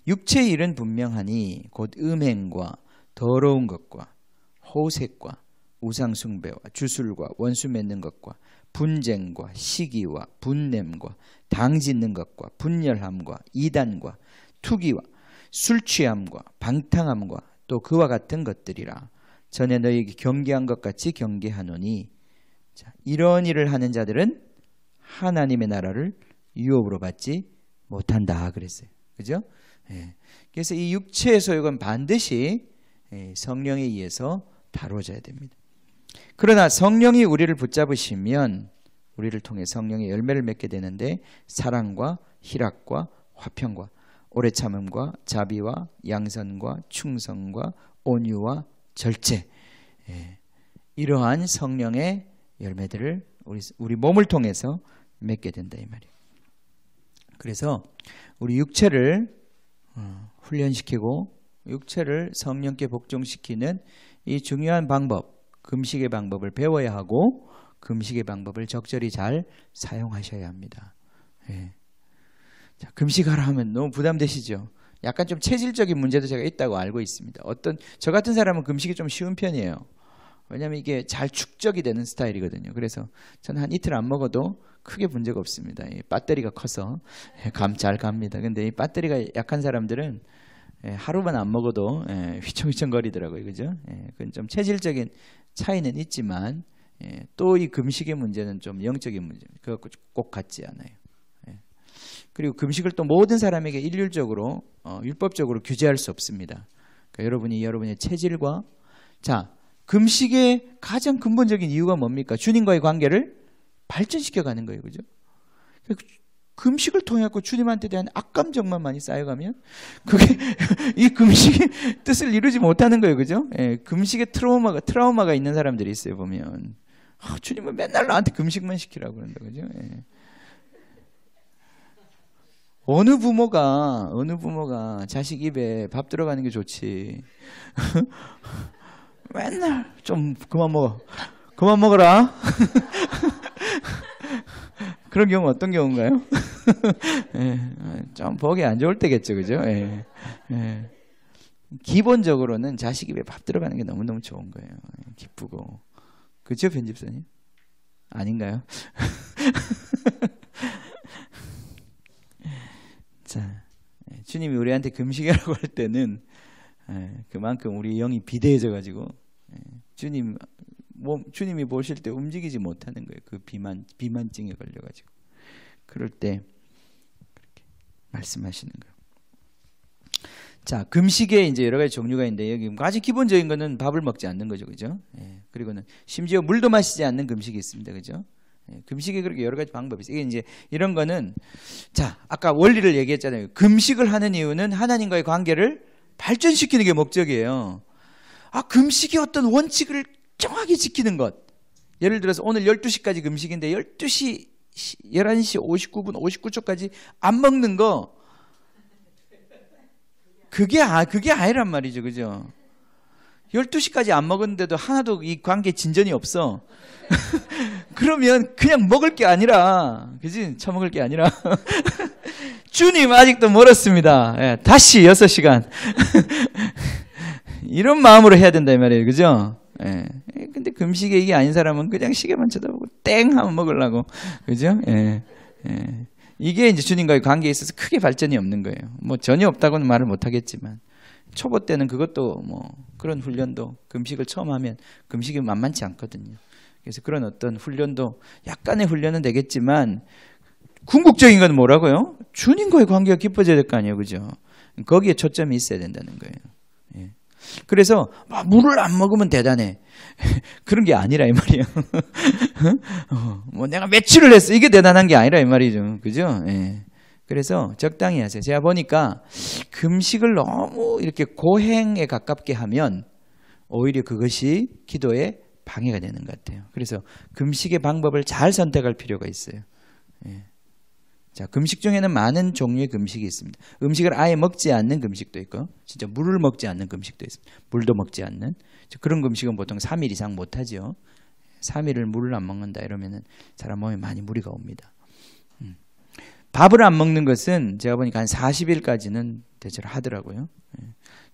A: 육체의 일은 분명하니 곧 음행과 더러운 것과 호색과 우상숭배와 주술과 원수 맺는 것과 분쟁과 시기와 분냄과 당짓는 것과 분열함과 이단과 투기와 술취함과 방탕함과 또 그와 같은 것들이라. 전에 너희에게 경계한 것 같이 경계하노니 자, 이런 일을 하는 자들은 하나님의 나라를 유업으로 받지 못한다 그랬어요. 그죠? 그래서 이 육체의 소욕은 반드시 성령에 의해서 다뤄져야 됩니다. 그러나 성령이 우리를 붙잡으시면 우리를 통해 성령의 열매를 맺게 되는데 사랑과 희락과 화평과 오래 참음과 자비와 양선과 충성과 온유와 절제, 이러한 성령의 열매들을 우리 몸을 통해서 맺게 된다 이 말이에요. 그래서 우리 육체를 훈련시키고 육체를 성령께 복종시키는 이 중요한 방법, 금식의 방법을 배워야 하고 금식의 방법을 적절히 잘 사용하셔야 합니다. 자, 금식하라 하면 너무 부담되시죠? 약간 좀 체질적인 문제도 제가 있다고 알고 있습니다. 저 같은 사람은 금식이 좀 쉬운 편이에요. 왜냐하면 이게 잘 축적이 되는 스타일이거든요. 그래서 저는 한 이틀 안 먹어도 크게 문제가 없습니다. 이 배터리가 커서 잘 갑니다. 근데 이 배터리가 약한 사람들은 하루만 안 먹어도 휘청휘청거리더라고요. 그죠? 그건 좀 체질적인 차이는 있지만 또 이 금식의 문제는 좀 영적인 문제입니다. 그거 꼭 같지 않아요. 그리고 금식을 또 모든 사람에게 일률적으로 율법적으로 규제할 수 없습니다. 그러니까 여러분의 체질과 자 금식의 가장 근본적인 이유가 뭡니까? 주님과의 관계를 발전시켜 가는 거예요. 그죠? 금식을 통해 갖고 주님한테 대한 악감정만 많이 쌓여가면 그게 이 금식의 뜻을 이루지 못하는 거예요. 그죠? 금식의 트라우마가 있는 사람들이 있어요. 보면 주님은 맨날 나한테 금식만 시키라고 그런다. 그죠? 어느 부모가 자식 입에 밥 들어가는 게 좋지. 맨날 좀 그만 먹어라. 그런 경우 어떤 경우인가요? 좀 보기 안 좋을 때겠죠, 그죠? 기본적으로는 자식 입에 밥 들어가는 게 너무너무 좋은 거예요. 기쁘고. 그죠, 편집사님? 아닌가요? 자, 주님이 우리한테 금식이라고 할 때는 그만큼 우리 영이 비대해져 가지고 주님이 보실 때 움직이지 못하는 거예요. 그 비만증에 걸려 가지고 그럴 때 그렇게 말씀하시는 거예요. 자, 금식에 이제 여러 가지 종류가 있는데 여기 아주 기본적인 거는 밥을 먹지 않는 거죠, 그죠? 그리고는 심지어 물도 마시지 않는 금식이 있습니다, 그죠? 금식에 그렇게 여러 가지 방법이 있어요. 이게 이제 이런 거는 자, 아까 원리를 얘기했잖아요. 금식을 하는 이유는 하나님과의 관계를 발전시키는 게 목적이에요. 금식이 어떤 원칙을 정확히 지키는 것, 예를 들어서 오늘 12시까지 금식인데 11시 59분 59초까지 안 먹는 거 그게 아니란 말이죠. 그죠? 12시까지 안 먹었는데도 하나도 이 관계에 진전이 없어. 그러면 그냥 먹을 게 아니라, 그지? 처먹을 게 아니라. 주님 아직도 멀었습니다. 예, 다시 6시간. 이런 마음으로 해야 된다, 이 말이에요. 그죠? 예. 근데 금식에 이게 아닌 사람은 그냥 시계만 쳐다보고 땡 하면 먹으려고. 그죠? 예. 예. 이게 이제 주님과의 관계에 있어서 크게 발전이 없는 거예요. 뭐 전혀 없다고는 말을 못 하겠지만. 초보 때는 그것도 뭐 그런 훈련도 금식을 처음 하면 금식이 만만치 않거든요. 그래서 그런 어떤 훈련도 약간의 훈련은 되겠지만 궁극적인 건 뭐라고요? 주님과의 관계가 깊어져야 될 거 아니에요. 그죠? 거기에 초점이 있어야 된다는 거예요. 예. 그래서 물을 안 먹으면 대단해. 그런 게 아니라 이 말이에요. 뭐 내가 며칠을 했어. 이게 대단한 게 아니라 이 말이죠. 그죠? 예. 그래서 적당히 하세요. 제가 보니까 금식을 너무 이렇게 고행에 가깝게 하면 오히려 그것이 기도에 방해가 되는 것 같아요. 그래서 금식의 방법을 잘 선택할 필요가 있어요. 예. 자, 금식 중에는 많은 종류의 금식이 있습니다. 음식을 아예 먹지 않는 금식도 있고, 진짜 물을 먹지 않는 금식도 있습니다. 물도 먹지 않는. 그런 금식은 보통 3일 이상 못하죠. 3일을 물을 안 먹는다 이러면은 사람 몸에 많이 무리가 옵니다. 밥을 안 먹는 것은 제가 보니까 한 40일까지는 대체로 하더라고요.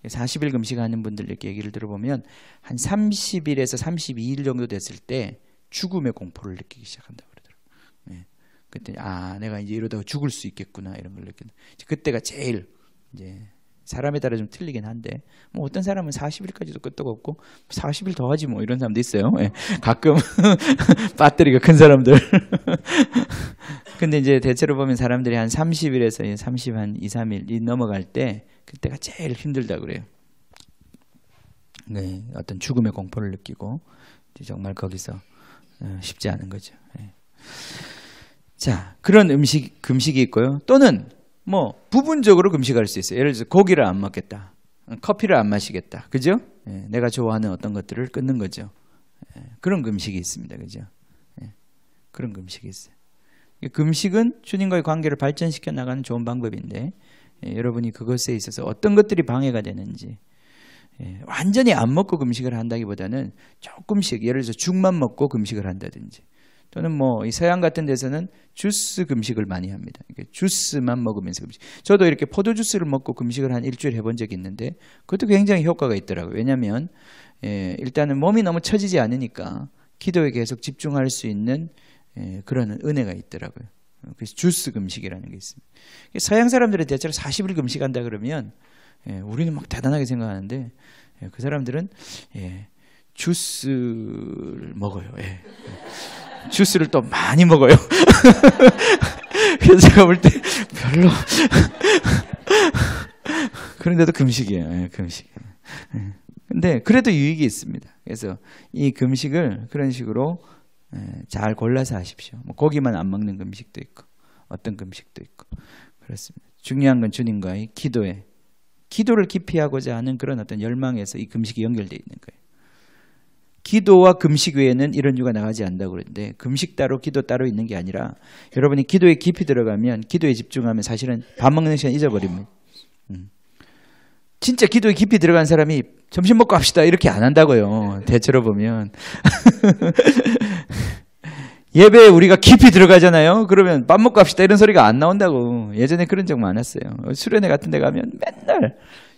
A: 40일 금식하는 분들 이렇게 얘기를 들어보면 한 30일에서 32일 정도 됐을 때 죽음의 공포를 느끼기 시작한다고 그러더라고요. 그때 내가 이제 이러다가 죽을 수 있겠구나 이런 걸 느끼는. 그때가 제일 이제 사람에 따라 좀 틀리긴 한데 뭐 어떤 사람은 40일까지도 끄떡 없고 40일 더 하지 뭐 이런 사람도 있어요. 가끔 배터리가 큰 사람들. 근데 이제 대체로 보면 사람들이 한 30일에서 30 한 2, 3일 넘어갈 때 그때가 제일 힘들다 그래요. 네, 어떤 죽음의 공포를 느끼고 정말 거기서 쉽지 않은 거죠. 네. 자, 그런 금식이 있고요. 또는 뭐 부분적으로 금식할 수 있어요. 예를 들어서 고기를 안 먹겠다. 커피를 안 마시겠다. 그죠? 네, 내가 좋아하는 어떤 것들을 끊는 거죠. 그런 금식이 있습니다. 그죠? 그런 금식이 있어요. 금식은 주님과의 관계를 발전시켜 나가는 좋은 방법인데 여러분이 그것에 있어서 어떤 것들이 방해가 되는지 완전히 안 먹고 금식을 한다기보다는 조금씩 예를 들어서 죽만 먹고 금식을 한다든지 또는 뭐 이 서양 같은 데서는 주스 금식을 많이 합니다. 주스만 먹으면서 금식. 저도 이렇게 포도 주스를 먹고 금식을 한 일주일 해본 적이 있는데 그것도 굉장히 효과가 있더라고요. 왜냐하면 일단은 몸이 너무 처지지 않으니까 기도에 계속 집중할 수 있는 그런 은혜가 있더라고요. 그래서 주스 금식이라는 게 있습니다. 서양 사람들은 대체로 40일 금식한다 그러면 우리는 막 대단하게 생각하는데 그 사람들은 주스를 먹어요. 주스를 또 많이 먹어요. 그래서 제가 볼 때 별로 그런데도 금식이에요. 금식이에요. 근데 그래도 유익이 있습니다. 그래서 이 금식을 그런 식으로 잘 골라서 하십시오. 뭐 고기만 안 먹는 금식도 있고 어떤 금식도 있고 그렇습니다. 중요한 건 주님과의 기도를 깊이 하고자 하는 그런 어떤 열망에서 이 금식이 연결되어 있는 거예요. 기도와 금식 외에는 이런 유가 나가지 않는다고 그러는데 금식 따로 기도 따로 있는 게 아니라 여러분이 기도에 깊이 들어가면 기도에 집중하면 사실은 밥 먹는 시간 잊어버립니다. 진짜 기도에 깊이 들어간 사람이 점심 먹고 합시다 이렇게 안 한다고요. 대체로 보면 예배에 우리가 깊이 들어가잖아요. 그러면 밥 먹고 합시다 이런 소리가 안 나온다고. 예전에 그런 적 많았어요. 수련회 같은 데 가면 맨날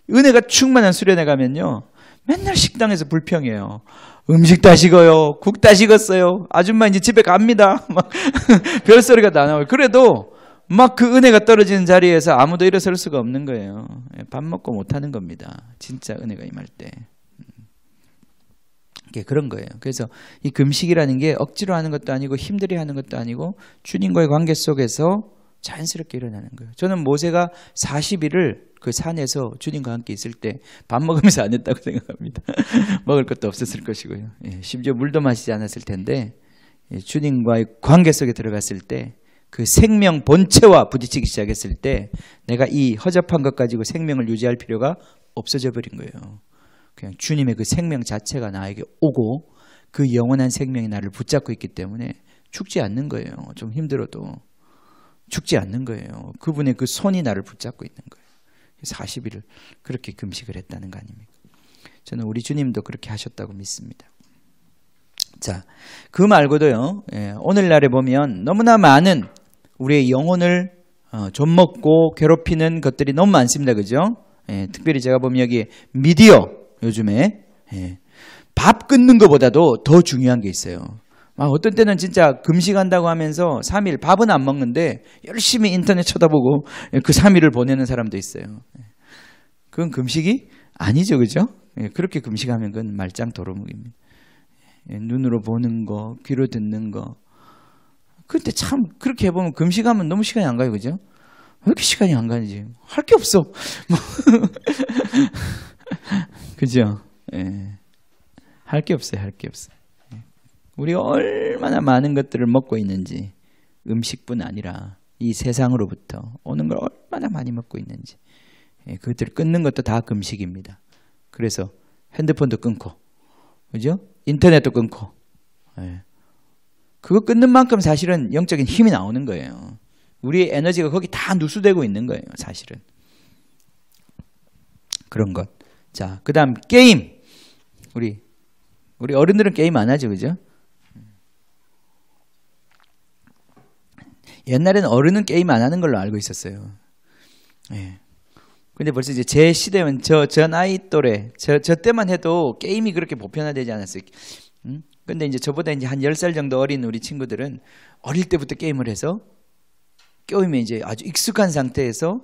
A: 은혜가 충만한 수련회 가면요 맨날 식당에서 불평해요. 음식 다 식어요. 국 다 식었어요. 아줌마 이제 집에 갑니다. 막 별소리가 다 나와요. 그래도 막 그 은혜가 떨어지는 자리에서 아무도 일어설 수가 없는 거예요. 밥 먹고 못하는 겁니다. 진짜 은혜가 임할 때. 이게 그런 거예요. 그래서 이 금식이라는 게 억지로 하는 것도 아니고 힘들이 하는 것도 아니고 주님과의 관계 속에서 자연스럽게 일어나는 거예요. 저는 모세가 40일을 그 산에서 주님과 함께 있을 때 밥 먹으면서 안 했다고 생각합니다. 먹을 것도 없었을 것이고요. 심지어 물도 마시지 않았을 텐데 주님과의 관계 속에 들어갔을 때 그 생명 본체와 부딪히기 시작했을 때 내가 이 허접한 것 가지고 생명을 유지할 필요가 없어져 버린 거예요. 그냥 주님의 그 생명 자체가 나에게 오고 그 영원한 생명이 나를 붙잡고 있기 때문에 죽지 않는 거예요. 좀 힘들어도 죽지 않는 거예요. 그분의 그 손이 나를 붙잡고 있는 거예요. 40일을 그렇게 금식을 했다는 거 아닙니까? 저는 우리 주님도 그렇게 하셨다고 믿습니다. 자, 그 말고도요, 오늘날에 보면 너무나 많은 우리의 영혼을 좀먹고 괴롭히는 것들이 너무 많습니다. 그죠? 특별히 제가 보면 여기 미디어 요즘에 밥 끊는 것보다도 더 중요한 게 있어요. 어떤 때는 진짜 금식한다고 하면서 3일 밥은 안 먹는데 열심히 인터넷 쳐다보고 그 3일을 보내는 사람도 있어요. 그건 금식이 아니죠. 그죠? 그렇게 금식하면 그건 말짱 도루묵입니다. 눈으로 보는 거, 귀로 듣는 거. 근데 참 그렇게 해보면 금식하면 너무 시간이 안 가요. 그죠? 왜 이렇게 시간이 안 가는지. 할 게 없어. 그죠? 할 게 없어요. 할 게 없어요. 우리가 얼마나 많은 것들을 먹고 있는지, 음식뿐 아니라 이 세상으로부터 오는 걸 얼마나 많이 먹고 있는지, 그것들을 끊는 것도 다 금식입니다. 그래서 핸드폰도 끊고, 그죠? 인터넷도 끊고, 그거 끊는 만큼 사실은 영적인 힘이 나오는 거예요. 우리의 에너지가 거기 다 누수되고 있는 거예요. 사실은. 그런 것. 자, 그 다음 게임. 우리 어른들은 게임 안 하죠. 그죠? 옛날에는 어른은 게임 안 하는 걸로 알고 있었어요. 근데 벌써 이제 제 시대면 저 나이 또래, 저 때만 해도 게임이 그렇게 보편화되지 않았어요. 근데 이제 저보다 이제 한 10살 정도 어린 우리 친구들은 어릴 때부터 게임을 해서 게임에 이제 아주 익숙한 상태에서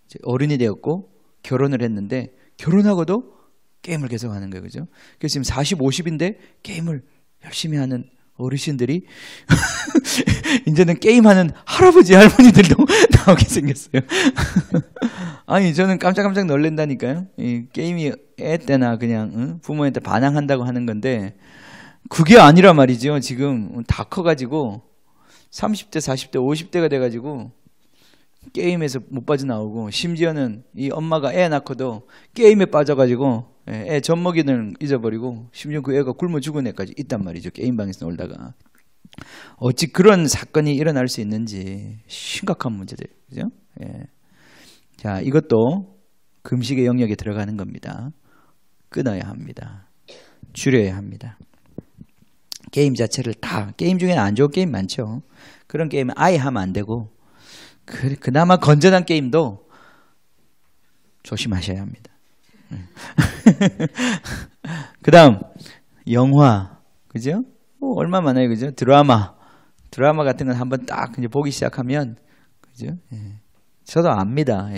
A: 이제 어른이 되었고 결혼을 했는데 결혼하고도 게임을 계속 하는 거예요. 그죠? 그래서 지금 40, 50인데 게임을 열심히 하는 어르신들이 이제는 게임하는 할아버지 할머니들도 나오게 생겼어요. 아니 저는 깜짝깜짝 놀란다니까요. 이 게임이 애 때나 그냥 부모한테 반항한다고 하는 건데 그게 아니라 말이죠. 지금 다 커가지고 30대, 40대, 50대가 돼가지고 게임에서 못 빠져나오고 심지어는 이 엄마가 애 낳고도 게임에 빠져가지고 애 젖먹이는 잊어버리고 심지어 그 애가 굶어 죽은 애까지 있단 말이죠. 게임방에서 놀다가. 어찌 그런 사건이 일어날 수 있는지 심각한 문제들. 그죠? 자, 이것도 금식의 영역에 들어가는 겁니다. 끊어야 합니다. 줄여야 합니다. 게임 자체를 다, 게임 중에는 안 좋은 게임 많죠. 그런 게임은 아예 하면 안 되고 그나마 건전한 게임도 조심하셔야 합니다. 그 다음 영화, 그죠? 뭐 얼마 많아요, 그죠? 드라마 같은 건 한번 딱 이제 보기 시작하면, 그죠? 저도 압니다.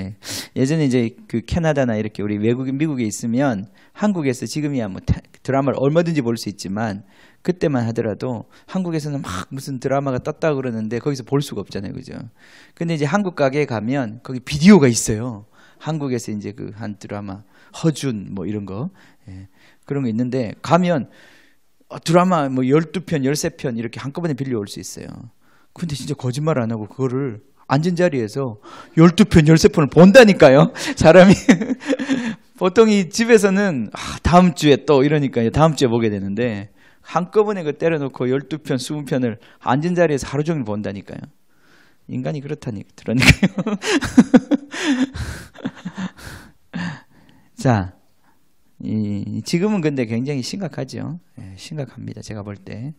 A: 예전에 이제 그 캐나다나 이렇게 우리 미국에 있으면 한국에서 지금이야 뭐 드라마를 얼마든지 볼 수 있지만 그때만 하더라도 한국에서는 막 무슨 드라마가 떴다 그러는데 거기서 볼 수가 없잖아요, 그죠? 근데 이제 한국 가게에 가면 거기 비디오가 있어요. 한국에서 이제 그 한 드라마 허준 뭐 이런 거 그런 거 있는데 가면 드라마 뭐 12편, 13편 이렇게 한꺼번에 빌려올 수 있어요. 근데 진짜 거짓말 안 하고 그거를 앉은 자리에서 12편, 13편을 본다니까요. 사람이 보통 이 집에서는 다음 주에 또 이러니까 다음 주에 보게 되는데 한꺼번에 그 때려놓고 12편, 20편을 앉은 자리에서 하루 종일 본다니까요. 인간이 그렇다니까요. 자, 지금은 근데 굉장히 심각하죠. 심각합니다. 제가 볼 때.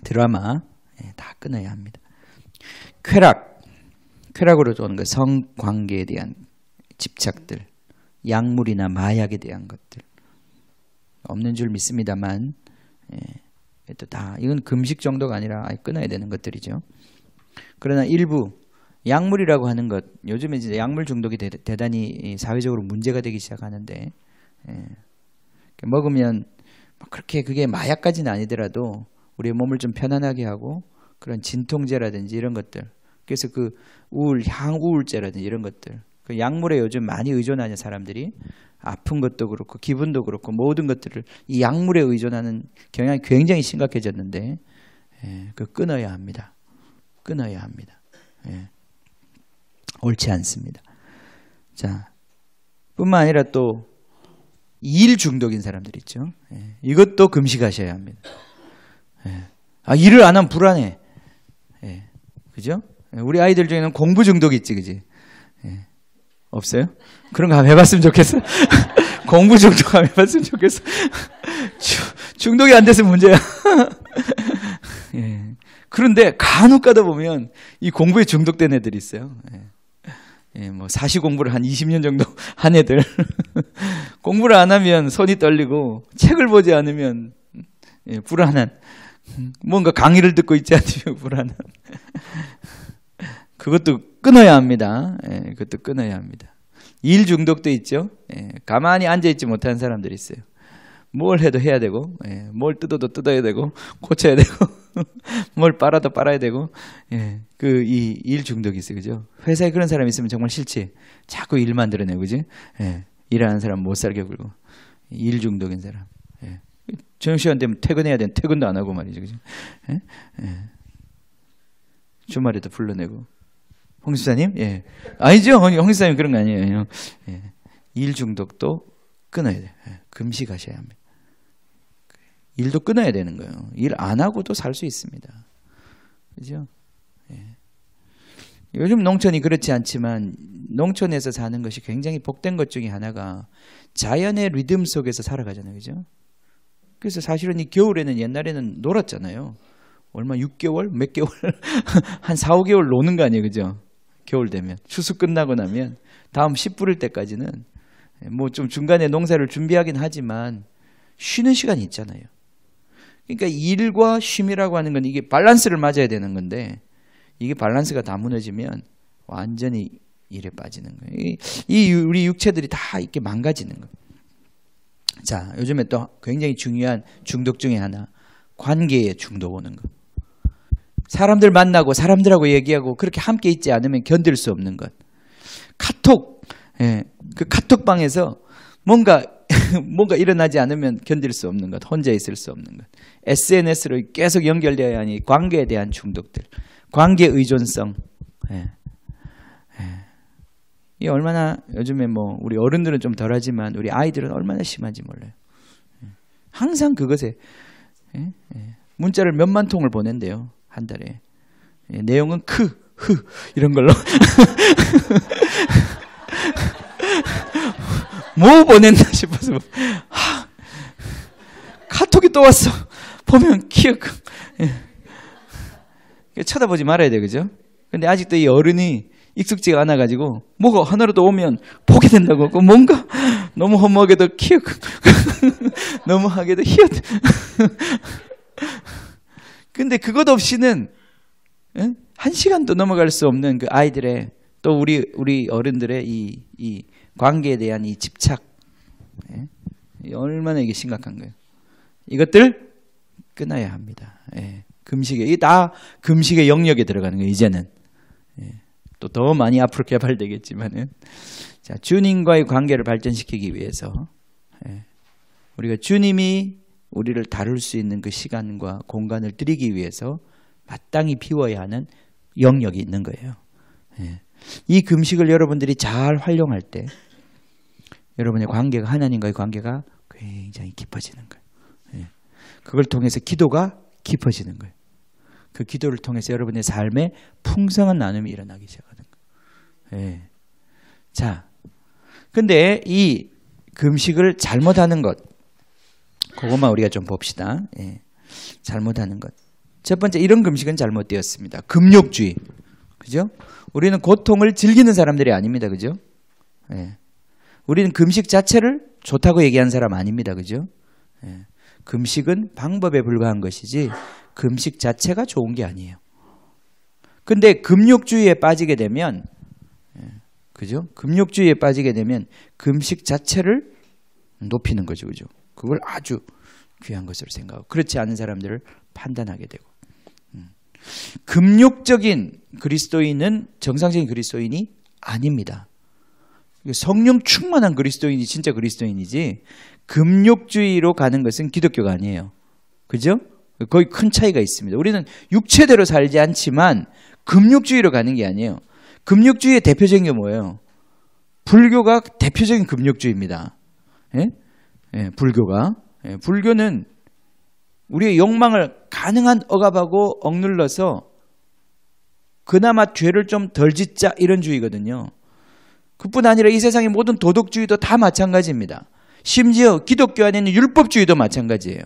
A: 드라마 다 끊어야 합니다. 쾌락으로 오는 그 성관계에 대한 집착들, 약물이나 마약에 대한 것들 없는 줄 믿습니다만 또 다 이건 금식 정도가 아니라 아예 끊어야 되는 것들이죠. 그러나 일부 약물이라고 하는 것, 요즘에 이제 약물 중독이 대단히 사회적으로 문제가 되기 시작하는데 먹으면 그렇게 그게 마약까지는 아니더라도 우리의 몸을 좀 편안하게 하고 그런 진통제라든지 이런 것들, 그래서 그 향우울제라든지 이런 것들, 그 약물에 요즘 많이 의존하는 사람들이 아픈 것도 그렇고 기분도 그렇고 모든 것들을 이 약물에 의존하는 경향이 굉장히 심각해졌는데 그 끊어야 합니다. 끊어야 합니다. 옳지 않습니다. 자, 뿐만 아니라 또 일 중독인 사람들 있죠. 예. 이것도 금식하셔야 합니다. 예. 아, 일을 안 하면 불안해. 예. 그죠? 예. 우리 아이들 중에는 공부 중독이 있지, 그지? 예. 없어요? 그런 거 한번 해봤으면 좋겠어. 공부 중독 한번 해봤으면 좋겠어. 중독이 안 돼서 문제야. 예. 그런데 간혹 가다 보면 이 공부에 중독된 애들이 있어요. 예. 예, 뭐 사시 공부를 한 20년 정도 한 애들. 공부를 안 하면 손이 떨리고 책을 보지 않으면 예, 불안한. 뭔가 강의를 듣고 있지 않으면 불안한. 그것도 끊어야 합니다. 예, 그것도 끊어야 합니다. 일 중독도 있죠. 예, 가만히 앉아있지 못하는 사람들이 있어요. 뭘 해도 해야 되고, 예, 뭘 뜯어도 뜯어야 되고, 고쳐야 되고, 뭘 빨아도 빨아야 되고, 예, 이 일 중독이 있어요. 그죠? 회사에 그런 사람이 있으면 정말 싫지. 자꾸 일 만들어내고, 그지? 예, 일하는 사람 못 살게 굴고. 일 중독인 사람. 예. 점심시간 되면 퇴근해야 되는 퇴근도 안 하고 말이죠. 그죠? 예? 예. 주말에도 불러내고. 홍 집사님? 예. 아니죠. 홍 집사님 그런 거 아니에요. 예. 일 중독도 끊어야 돼요. 예. 금식하셔야 합니다. 일도 끊어야 되는 거예요. 일 안 하고도 살 수 있습니다. 그죠? 예. 요즘 농촌이 그렇지 않지만 농촌에서 사는 것이 굉장히 복된 것 중에 하나가 자연의 리듬 속에서 살아가잖아요. 그죠? 그래서 사실은 이 겨울에는 옛날에는 놀았잖아요. 얼마 6개월? 몇 개월? 한 4, 5개월 노는 거 아니에요. 그죠? 겨울 되면. 추수 끝나고 나면 다음 씨 뿌릴 때까지는 뭐 좀 중간에 농사를 준비하긴 하지만 쉬는 시간이 있잖아요. 그러니까 일과 쉼이라고 하는 건 이게 밸런스를 맞아야 되는 건데 이게 밸런스가 다 무너지면 완전히 일에 빠지는 거예요. 우리 육체들이 다 이렇게 망가지는 거예요. 자, 요즘에 또 굉장히 중요한 중독 중에 하나, 관계에 중독 오는 거. 사람들 만나고 사람들하고 얘기하고 그렇게 함께 있지 않으면 견딜 수 없는 것. 카톡, 예, 그 카톡방에서 뭔가 일어나지 않으면 견딜 수 없는 것, 혼자 있을 수 없는 것. SNS로 계속 연결되어야 하니 관계에 대한 중독들, 관계 의존성. 예. 예. 이 얼마나 요즘에 뭐 우리 어른들은 좀 덜하지만 우리 아이들은 얼마나 심한지 몰라요. 예. 항상 그것에 예? 예. 문자를 몇만 통을 보낸대요. 한 달에. 예. 내용은 이런 걸로. 뭐 보냈나 싶어서 카톡이 또 왔어. 보면 키읔. 예. 쳐다보지 말아야 돼, 그죠? 근데 아직도 이 어른이 익숙지가 않아가지고 뭐가 하나라도 오면 보게 된다고. 뭔가 너무 험하게도 키읔, 너무 하게도 히읗. 근데 그것 없이는 예? 한 시간도 넘어갈 수 없는 그 아이들의 또 우리 어른들의 이 관계에 대한 이 집착. 예? 얼마나 이게 심각한 거예요. 이것들 끊어야 합니다. 예. 금식에, 이게 다 금식의 영역에 들어가는 거예요, 이제는. 예. 또 더 많이 앞으로 개발되겠지만은. 자, 주님과의 관계를 발전시키기 위해서, 예. 우리가 주님이 우리를 다룰 수 있는 그 시간과 공간을 드리기 위해서 마땅히 비워야 하는 영역이 있는 거예요. 예. 이 금식을 여러분들이 잘 활용할 때 여러분의 관계가, 하나님과의 관계가 굉장히 깊어지는 거예요. 예. 그걸 통해서 기도가 깊어지는 거예요. 그 기도를 통해서 여러분의 삶에 풍성한 나눔이 일어나기 시작하는 거예요. 예. 자, 근데 이 금식을 잘못하는 것, 그것만 우리가 좀 봅시다. 예. 잘못하는 것. 첫 번째, 이런 금식은 잘못되었습니다. 금욕주의. 그죠? 우리는 고통을 즐기는 사람들이 아닙니다. 그죠? 예. 우리는 금식 자체를 좋다고 얘기하는 사람 아닙니다. 그죠? 예. 금식은 방법에 불과한 것이지 금식 자체가 좋은 게 아니에요. 근데 금욕주의에 빠지게 되면, 예. 그죠? 금욕주의에 빠지게 되면 금식 자체를 높이는 거죠. 그죠? 그걸 아주 귀한 것으로 생각하고 그렇지 않은 사람들을 판단하게 되고. 금욕적인 그리스도인은 정상적인 그리스도인이 아닙니다. 성령 충만한 그리스도인이 진짜 그리스도인이지 금욕주의로 가는 것은 기독교가 아니에요. 그죠? 거의 큰 차이가 있습니다. 우리는 육체대로 살지 않지만 금욕주의로 가는 게 아니에요. 금욕주의의 대표적인 게 뭐예요? 불교가 대표적인 금욕주의입니다. 예? 불교가. 불교는 우리의 욕망을 가능한 억압하고 억눌러서 그나마 죄를 좀 덜 짓자 이런 주의거든요. 그뿐 아니라 이 세상의 모든 도덕주의도 다 마찬가지입니다. 심지어 기독교 안에 있는 율법주의도 마찬가지예요.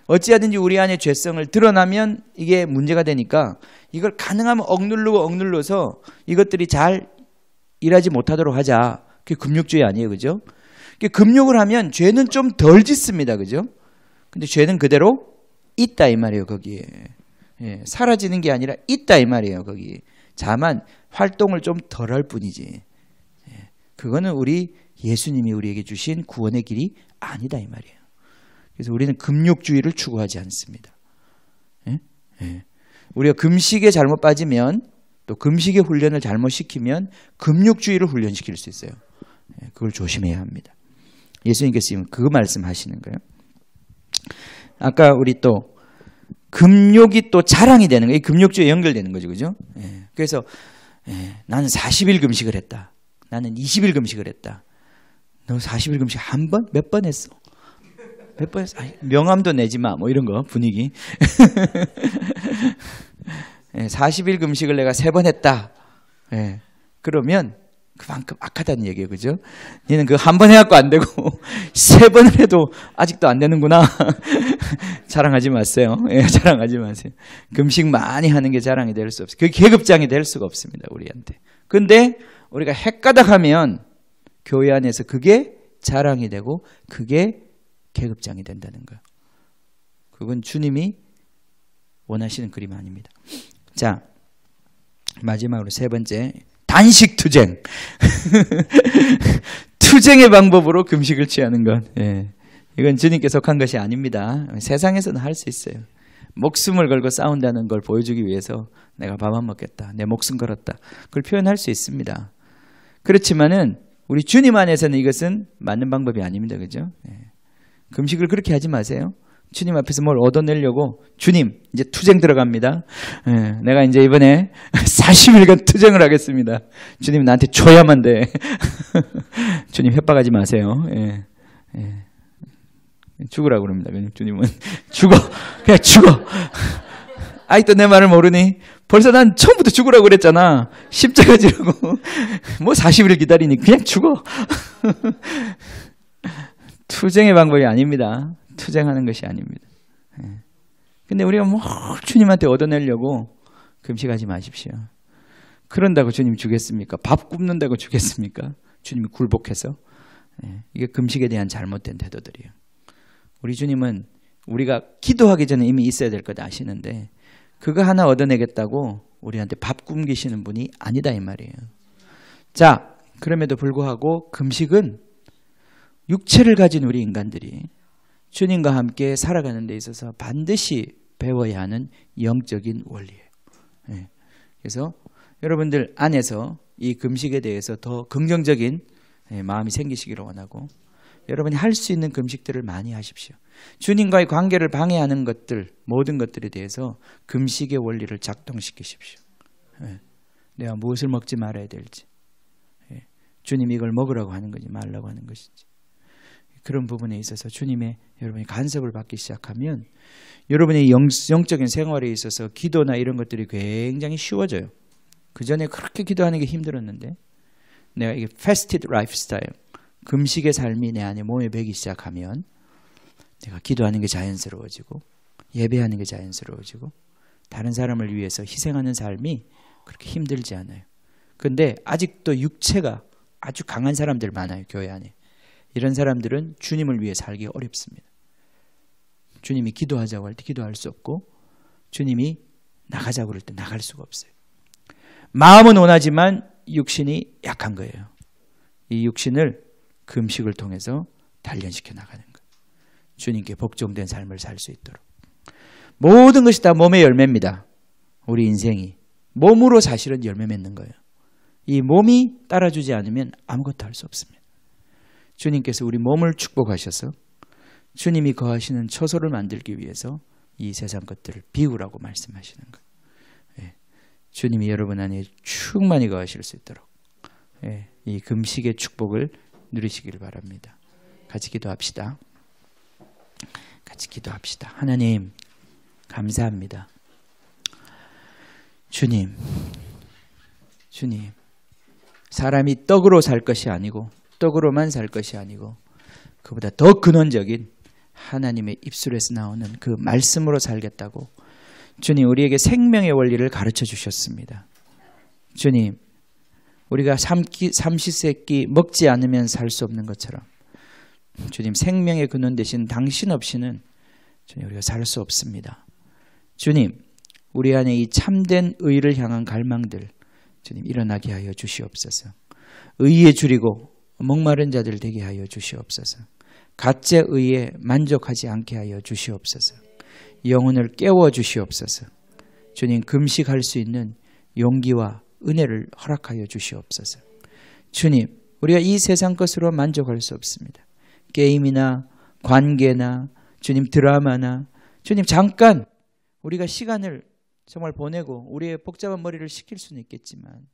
A: 어찌하든지 우리 안에 죄성을 드러나면 이게 문제가 되니까 이걸 가능하면 억눌러서 이것들이 잘 일하지 못하도록 하자. 그게 금욕주의 아니에요. 그죠? 금욕을 하면 죄는 좀 덜 짓습니다. 그죠? 근데 죄는 그대로 있다 이 말이에요. 거기에. 사라지는 게 아니라 있다 이 말이에요. 거기. 다만 활동을 좀 덜 할 뿐이지. 그거는 우리 예수님이 우리에게 주신 구원의 길이 아니다 이 말이에요. 그래서 우리는 금욕주의를 추구하지 않습니다. 우리가 금식에 잘못 빠지면 또 금식의 훈련을 잘못 시키면 금욕주의를 훈련시킬 수 있어요. 그걸 조심해야 합니다. 예수님께서 지금 그 말씀하시는 거예요. 아까 우리 또 금욕이 또 자랑이 되는 거예요. 금욕주의에 연결되는 거죠. 그죠? 그래서 나는 40일 금식을 했다. 나는 20일 금식을 했다. 너 40일 금식 한 번? 몇 번 했어? 몇 번 했어? 아니, 명함도 내지 마. 뭐 이런 거 분위기. 40일 금식을 내가 3번 했다. 그러면 그만큼 악하다는 얘기예요. 그죠? 너는 그 한 번 해갖고 안 되고 3번을 해도 아직도 안 되는구나. 자랑하지 마세요. 자랑하지 마세요. 금식 많이 하는 게 자랑이 될 수 없어요. 그게 계급장이 될 수가 없습니다. 우리한테. 근데 우리가 헷가닥하면 교회 안에서 그게 자랑이 되고 그게 계급장이 된다는 거예요. 그건 주님이 원하시는 그림 아닙니다. 자, 마지막으로 3번째. 단식투쟁. 투쟁의 방법으로 금식을 취하는 것. 이건 주님께 속한 것이 아닙니다. 세상에서는 할 수 있어요. 목숨을 걸고 싸운다는 걸 보여주기 위해서 내가 밥 안 먹겠다. 내 목숨 걸었다. 그걸 표현할 수 있습니다. 그렇지만은 우리 주님 안에서는 이것은 맞는 방법이 아닙니다. 그죠? 금식을 그렇게 하지 마세요. 주님 앞에서 뭘 얻어내려고 주님 이제 투쟁 들어갑니다. 내가 이제 이번에 40일간 투쟁을 하겠습니다. 주님 나한테 줘야만 돼. 주님 협박하지 마세요. 죽으라고 그럽니다. 그냥 주님은 죽어. 그냥 죽어. 아직도 내 말을 모르니? 벌써 난 처음부터 죽으라고 그랬잖아. 십자가 지르고 뭐 40일 기다리니 그냥 죽어. 투쟁의 방법이 아닙니다. 투쟁하는 것이 아닙니다. 근데 우리가 뭐 주님한테 얻어내려고 금식하지 마십시오. 그런다고 주님 주겠습니까? 밥 굽는다고 주겠습니까? 주님이 굴복해서. 이게 금식에 대한 잘못된 태도들이에요. 우리 주님은 우리가 기도하기 전에 이미 있어야 될 것 아시는데 그거 하나 얻어내겠다고 우리한테 밥 굶기시는 분이 아니다 이 말이에요. 자, 그럼에도 불구하고 금식은 육체를 가진 우리 인간들이 주님과 함께 살아가는 데 있어서 반드시 배워야 하는 영적인 원리예요. 그래서 여러분들 안에서 이 금식에 대해서 더 긍정적인 마음이 생기시기를 원하고 여러분이 할 수 있는 금식들을 많이 하십시오. 주님과의 관계를 방해하는 것들, 모든 것들에 대해서 금식의 원리를 작동시키십시오. 내가 무엇을 먹지 말아야 될지, 주님이 이걸 먹으라고 하는 건지 말라고 하는 것인지, 그런 부분에 있어서 주님의 여러분이 간섭을 받기 시작하면 여러분의 영적인 생활에 있어서 기도나 이런 것들이 굉장히 쉬워져요. 그 전에 그렇게 기도하는 게 힘들었는데 내가 이게 fasted lifestyle, 금식의 삶이 내 안에 몸에 배기 시작하면 내가 기도하는 게 자연스러워지고 예배하는 게 자연스러워지고 다른 사람을 위해서 희생하는 삶이 그렇게 힘들지 않아요. 그런데 아직도 육체가 아주 강한 사람들 많아요. 교회 안에. 이런 사람들은 주님을 위해 살기 어렵습니다. 주님이 기도하자고 할 때 기도할 수 없고 주님이 나가자고 그럴 때 나갈 수가 없어요. 마음은 원하지만 육신이 약한 거예요. 이 육신을 금식을 통해서 단련시켜 나가는 거예요. 주님께 복종된 삶을 살 수 있도록. 모든 것이 다 몸의 열매입니다. 우리 인생이. 몸으로 사실은 열매 맺는 거예요. 이 몸이 따라주지 않으면 아무것도 할 수 없습니다. 주님께서 우리 몸을 축복하셔서 주님이 거하시는 처소를 만들기 위해서 이 세상 것들을 비우라고 말씀하시는 거예요. 주님이 여러분 안에 충만히 거하실 수 있도록 이 금식의 축복을 누리시길 바랍니다. 같이 기도합시다. 같이 기도합시다. 하나님 감사합니다. 주님 사람이 떡으로 살 것이 아니고 떡으로만 살 것이 아니고 그보다 더 근원적인 하나님의 입술에서 나오는 그 말씀으로 살겠다고 주님 우리에게 생명의 원리를 가르쳐 주셨습니다. 주님 우리가 삼시세끼 먹지 않으면 살 수 없는 것처럼 주님 생명의 근원 되신 당신 없이는 주님 우리가 살 수 없습니다. 주님 우리 안에 이 참된 의를 향한 갈망들 주님 일어나게 하여 주시옵소서. 의에 줄이고 목마른 자들 되게 하여 주시옵소서. 가짜 의에 만족하지 않게 하여 주시옵소서. 영혼을 깨워 주시옵소서. 주님 금식할 수 있는 용기와 은혜를 허락하여 주시옵소서. 주님 우리가 이 세상 것으로 만족할 수 없습니다. 게임이나 관계나 주님 드라마나 주님 잠깐 우리가 시간을 정말 보내고 우리의 복잡한 머리를 식힐 수는 있겠지만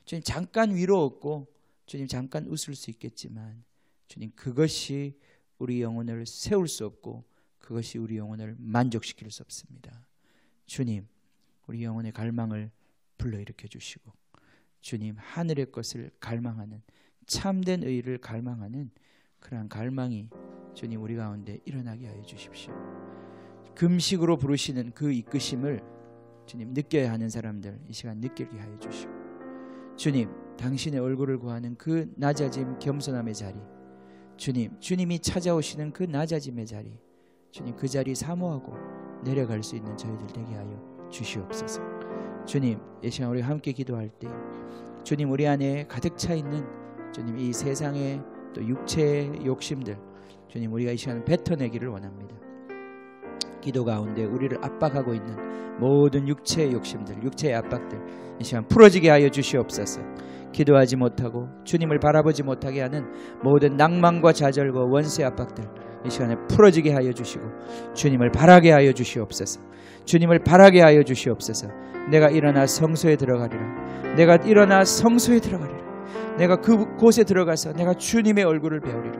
A: 주님 잠깐 위로 얻고 주님 잠깐 웃을 수 있겠지만 주님 그것이 우리 영혼을 세울 수 없고 그것이 우리 영혼을 만족시킬 수 없습니다. 주님 우리 영혼의 갈망을 불러일으켜 주시고 주님 하늘의 것을 갈망하는 참된 의를 갈망하는 그러한 갈망이 주님 우리 가운데 일어나게 하여 주십시오. 금식으로 부르시는 그 이끄심을 주님 느껴야 하는 사람들 이 시간 느끼게 하여 주시고 주님 당신의 얼굴을 구하는 그 낮아짐 겸손함의 자리 주님이 찾아오시는 그 낮아짐의 자리 주님 그 자리 사모하고 내려갈 수 있는 저희들 되게 하여 주시옵소서. 주님 이 시간 우리 함께 기도할 때 주님 우리 안에 가득 차 있는 주님 이 세상의 또 육체의 욕심들 주님 우리가 이 시간 뱉어내기를 원합니다. 기도 가운데 우리를 압박하고 있는 모든 육체의 욕심들 육체의 압박들 이 시간 풀어지게 하여 주시옵소서. 기도하지 못하고 주님을 바라보지 못하게 하는 모든 낭만과 좌절과 원수의 압박들 이 시간에 풀어지게 하여 주시고 주님을 바라게 하여 주시옵소서. 주님을 바라게 하여 주시옵소서. 내가 일어나 성소에 들어가리라. 내가 일어나 성소에 들어가리라. 내가 그곳에 들어가서 내가 주님의 얼굴을 배우리라.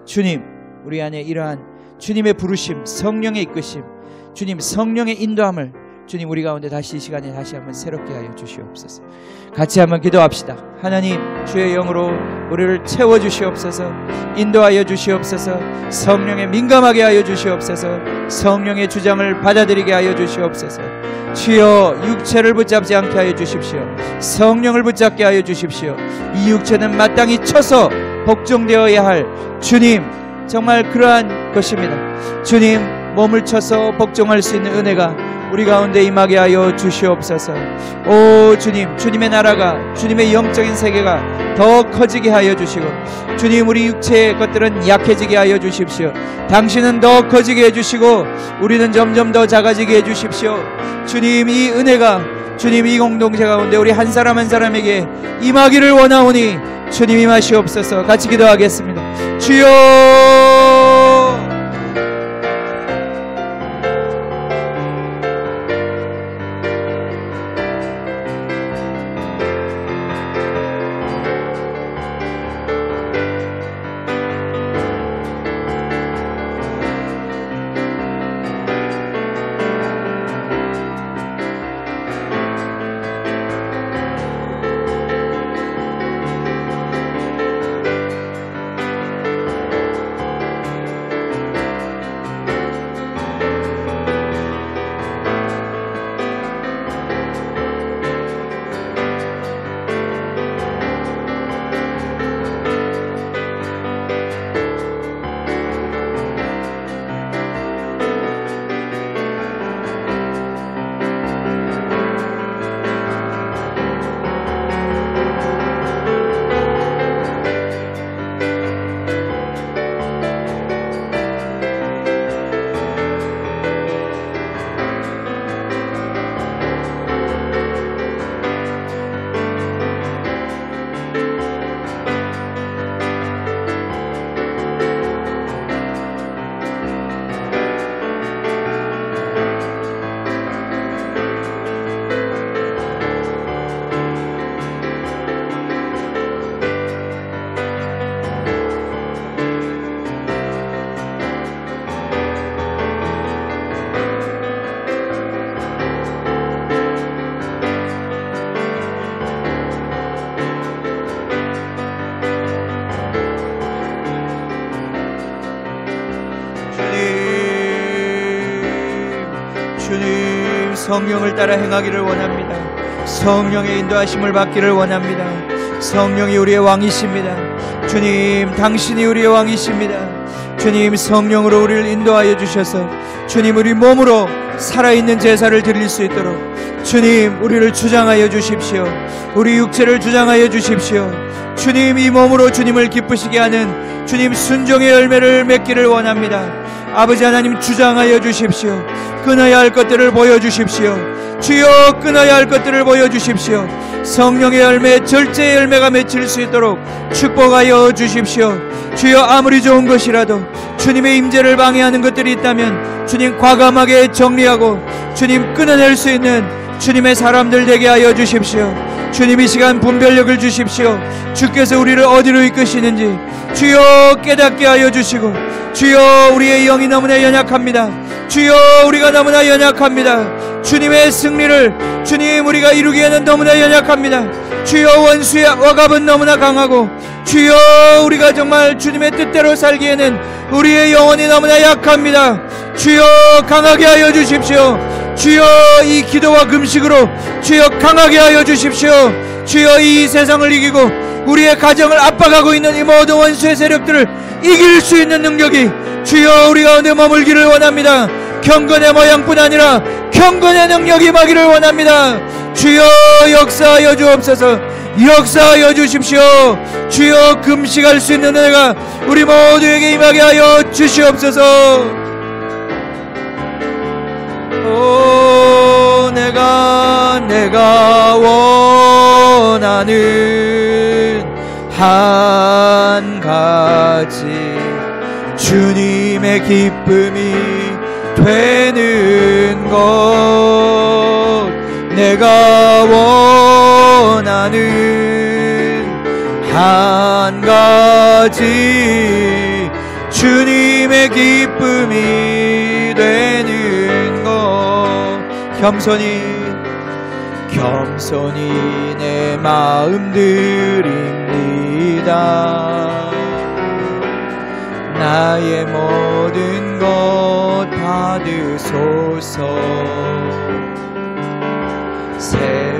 A: 주님 우리 안에 이러한 주님의 부르심 성령의 이끄심 주님 성령의 인도함을 주님 우리 가운데 다시 이 시간에 다시 한번 새롭게 하여 주시옵소서. 같이 한번 기도합시다. 하나님 주의 영으로 우리를 채워주시옵소서. 인도하여 주시옵소서. 성령에 민감하게 하여 주시옵소서. 성령의 주장을 받아들이게 하여 주시옵소서. 주여 육체를 붙잡지 않게 하여 주십시오. 성령을 붙잡게 하여 주십시오. 이 육체는 마땅히 쳐서 복종되어야 할 주님 정말 그러한 것입니다. 주님 몸을 쳐서 복종할 수 있는 은혜가 우리 가운데 임하게 하여 주시옵소서. 오 주님 주님의 나라가 주님의 영적인 세계가 더 커지게 하여 주시고 주님 우리 육체의 것들은 약해지게 하여 주십시오. 당신은 더 커지게 해주시고 우리는 점점 더 작아지게 해주십시오. 주님 이 은혜가 주님 이 공동체 가운데 우리 한 사람 한 사람에게 임하기를 원하오니 주님 임하시옵소서. 같이 기도하겠습니다. 주여 성령을 따라 행하기를 원합니다. 성령의 인도하심을 받기를 원합니다. 성령이 우리의 왕이십니다. 주님, 당신이 우리의 왕이십니다. 주님, 성령으로 우리를 인도하여 주셔서 주님, 우리 몸으로 살아있는 제사를 드릴 수 있도록 주님, 우리를 주장하여 주십시오. 우리 육체를 주장하여 주십시오. 주님, 이 몸으로 주님을 기쁘시게 하는 주님 순종의 열매를 맺기를 원합니다. 아버지 하나님, 주장하여 주십시오. 끊어야 할 것들을 보여주십시오. 주여, 끊어야 할 것들을 보여주십시오. 성령의 열매, 절제의 열매가 맺힐 수 있도록 축복하여 주십시오. 주여, 아무리 좋은 것이라도 주님의 임재를 방해하는 것들이 있다면 주님, 과감하게 정리하고 주님, 끊어낼 수 있는 주님의 사람들 되게 하여 주십시오. 주님, 이 시간 분별력을 주십시오. 주께서 우리를 어디로 이끄시는지 주여 깨닫게 하여 주시고, 주여, 우리의 영이 너무나 연약합니다. 주여, 우리가 너무나 연약합니다. 주님의 승리를 주님, 우리가 이루기에는 너무나 연약합니다. 주여, 원수의 억압은 너무나 강하고, 주여, 우리가 정말 주님의 뜻대로 살기에는 우리의 영혼이 너무나 약합니다. 주여, 강하게 하여 주십시오. 주여, 이 기도와 금식으로 주여 강하게 하여 주십시오. 주여, 이 세상을 이기고 우리의 가정을 압박하고 있는 이 모든 원수의 세력들을 이길 수 있는 능력이 주여 우리 가운데 머물기를 원합니다. 경건의 모양뿐 아니라 경건의 능력이 임하기를 원합니다. 주여, 역사하여 주옵소서. 역사하여 주십시오. 주여, 금식할 수 있는 은혜가 우리 모두에게 임하게 하여 주시옵소서. 오, 내가 원하는 한 가지, 주님의 기쁨이 되는 것. 내가 원하는 한 가지, 주님의 기쁨이 되는 것. 겸손히 내 마음 드립니다. 나의 모든 것 받으소서. 새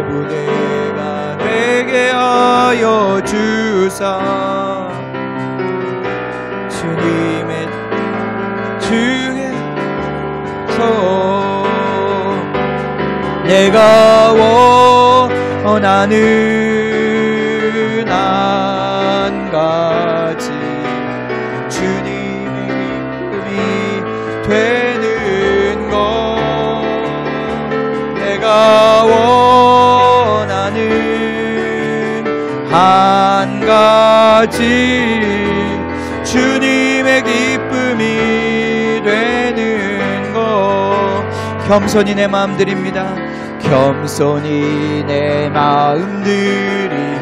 A: 부대가 되게 하여 주사, 주님의 주께서 내가 원하는 한 가지, 주님의 기쁨이 되는 것. 내가 원하는 한 가지, 주님의 기쁨이 되는 것. 겸손히 내 마음 드립니다. 겸손히 내 마음 드립니다.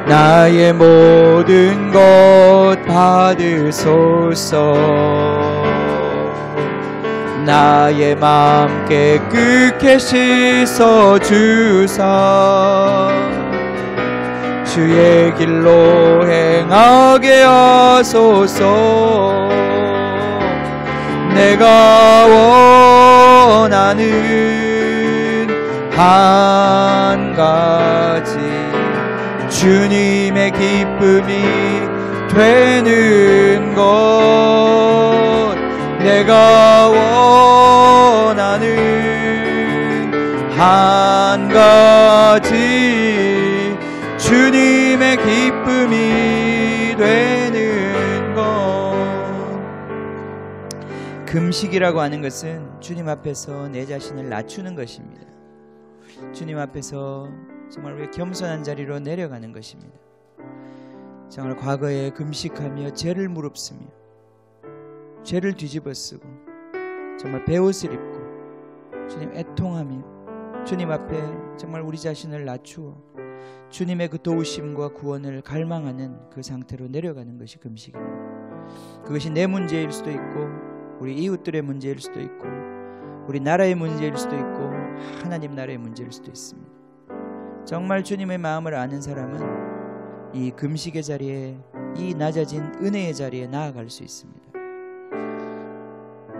A: 나의 모든 것 받으소서. 나의 마음 깨끗게 씻어주사, 주의 길로 행하게 하소서. 내가 원하는 한 가지, 주님의 기쁨이 되는 것. 내가 원하는 한 가지, 주님의 기쁨이 되는 것. 금식이라고 하는 것은 주님 앞에서 내 자신을 낮추는 것입니다. 주님 앞에서 정말 우리 겸손한 자리로 내려가는 것입니다. 정말 과거에 금식하며 죄를 무릅쓰며 죄를 뒤집어쓰고 정말 베옷을 입고 주님 애통하며 주님 앞에 정말 우리 자신을 낮추어 주님의 그 도우심과 구원을 갈망하는 그 상태로 내려가는 것이 금식입니다. 그것이 내 문제일 수도 있고 우리 이웃들의 문제일 수도 있고 우리 나라의 문제일 수도 있고 하나님 나라의 문제일 수도 있습니다. 정말 주님의 마음을 아는 사람은 이 금식의 자리에, 이 낮아진 은혜의 자리에 나아갈 수 있습니다.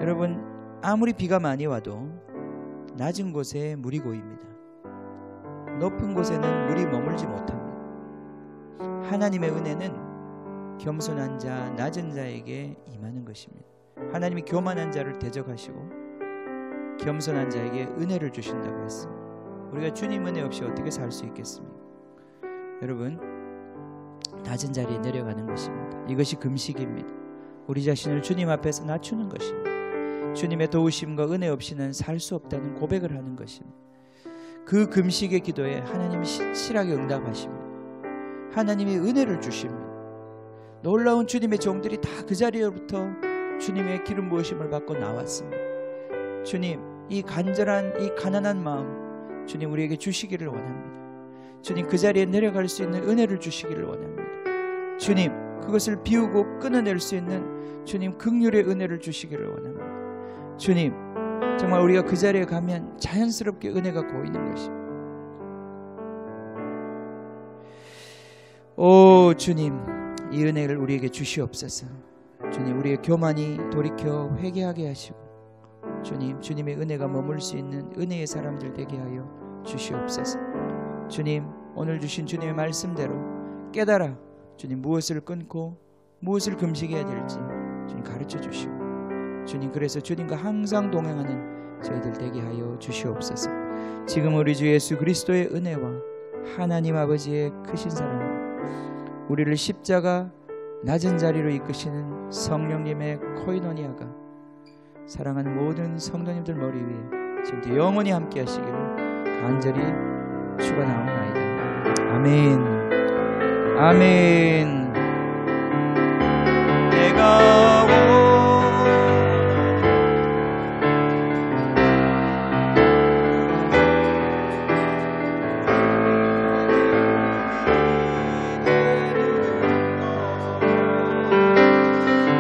A: 여러분, 아무리 비가 많이 와도 낮은 곳에 물이 고입니다. 높은 곳에는 물이 머물지 못합니다. 하나님의 은혜는 겸손한 자, 낮은 자에게 임하는 것입니다. 하나님이 교만한 자를 대적하시고 겸손한 자에게 은혜를 주신다고 했습니다. 우리가 주님 은혜 없이 어떻게 살 수 있겠습니까? 여러분, 낮은 자리에 내려가는 것입니다. 이것이 금식입니다. 우리 자신을 주님 앞에서 낮추는 것입니다. 주님의 도우심과 은혜 없이는 살 수 없다는 고백을 하는 것입니다. 그 금식의 기도에 하나님이 신실하게 응답하십니다. 하나님이 은혜를 주십니다. 놀라운 주님의 종들이 다 그 자리로부터 주님의 기름 부으심을 받고 나왔습니다. 주님, 이 간절한 이 가난한 마음 주님 우리에게 주시기를 원합니다. 주님, 그 자리에 내려갈 수 있는 은혜를 주시기를 원합니다. 주님, 그것을 비우고 끊어낼 수 있는 주님 긍휼의 은혜를 주시기를 원합니다. 주님, 정말 우리가 그 자리에 가면 자연스럽게 은혜가 고이는 것입니다. 오 주님, 이 은혜를 우리에게 주시옵소서. 주님, 우리의 교만이 돌이켜 회개하게 하시고 주님, 주님의 은혜가 머물 수 있는 은혜의 사람들 되게 하여 주시옵소서. 주님, 오늘 주신 주님의 말씀대로 깨달아 주님 무엇을 끊고 무엇을 금식해야 될지 주님 가르쳐 주시고 주님, 그래서 주님과 항상 동행하는 저희들 되게 하여 주시옵소서. 지금 우리 주 예수 그리스도의 은혜와 하나님 아버지의 크신 사랑, 우리를 십자가 낮은 자리로 이끄시는 성령님의 코이노니아가 사랑하는 모든 성도님들 머리 위에 지금부터 영원히 함께 하시기를 간절히 축원하옵나이다. 아멘. 아멘.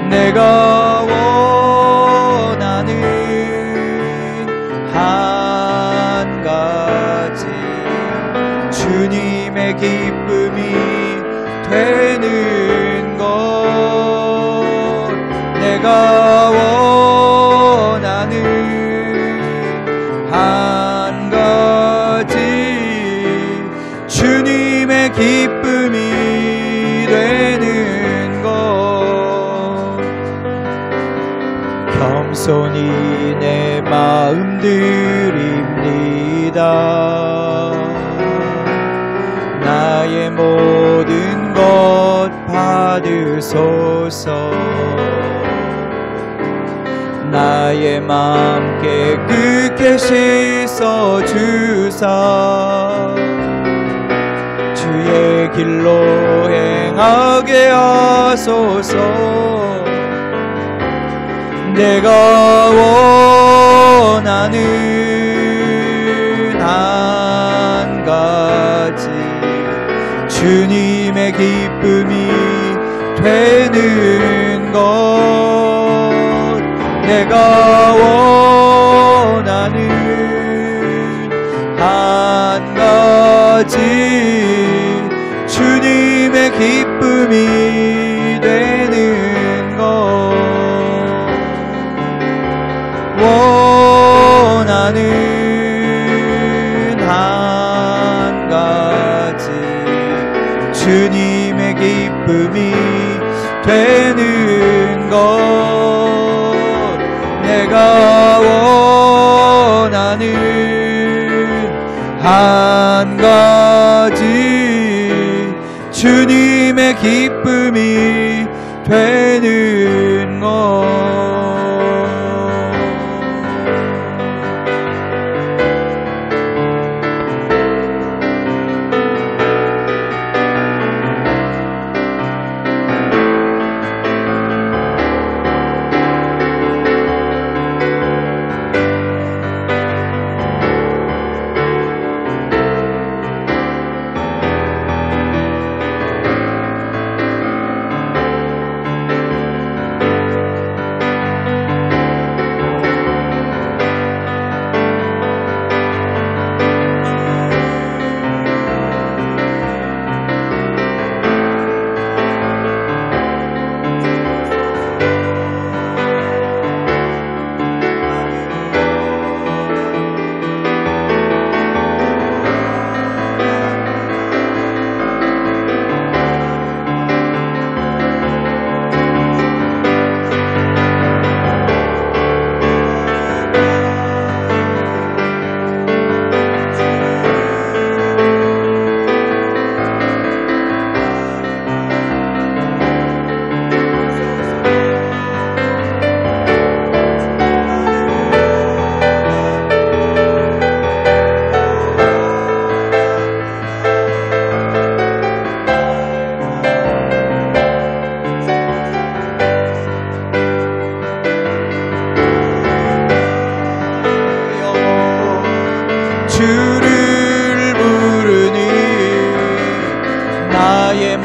A: 내가 원하는 한 가지 주님의 기쁨이 되는 것, 내가 원하는 한 가지 주님의 기쁨이 되는 것, 겸손히 내 마음 드립니다. 나의 모든 것 받으소서. 나의 마음 깨끗게 씻어주사 주의 길로 행하게 하소서. 내가 원하는 한 가지 주님의 기쁨이 되는 것, 내가 원하는 한 가지 주님의 기쁨이 되는 것, 원하는 한 가지 주님의 기쁨이 되는 것, 내가 원하는 한 가지 주님의 기쁨이 되는 것.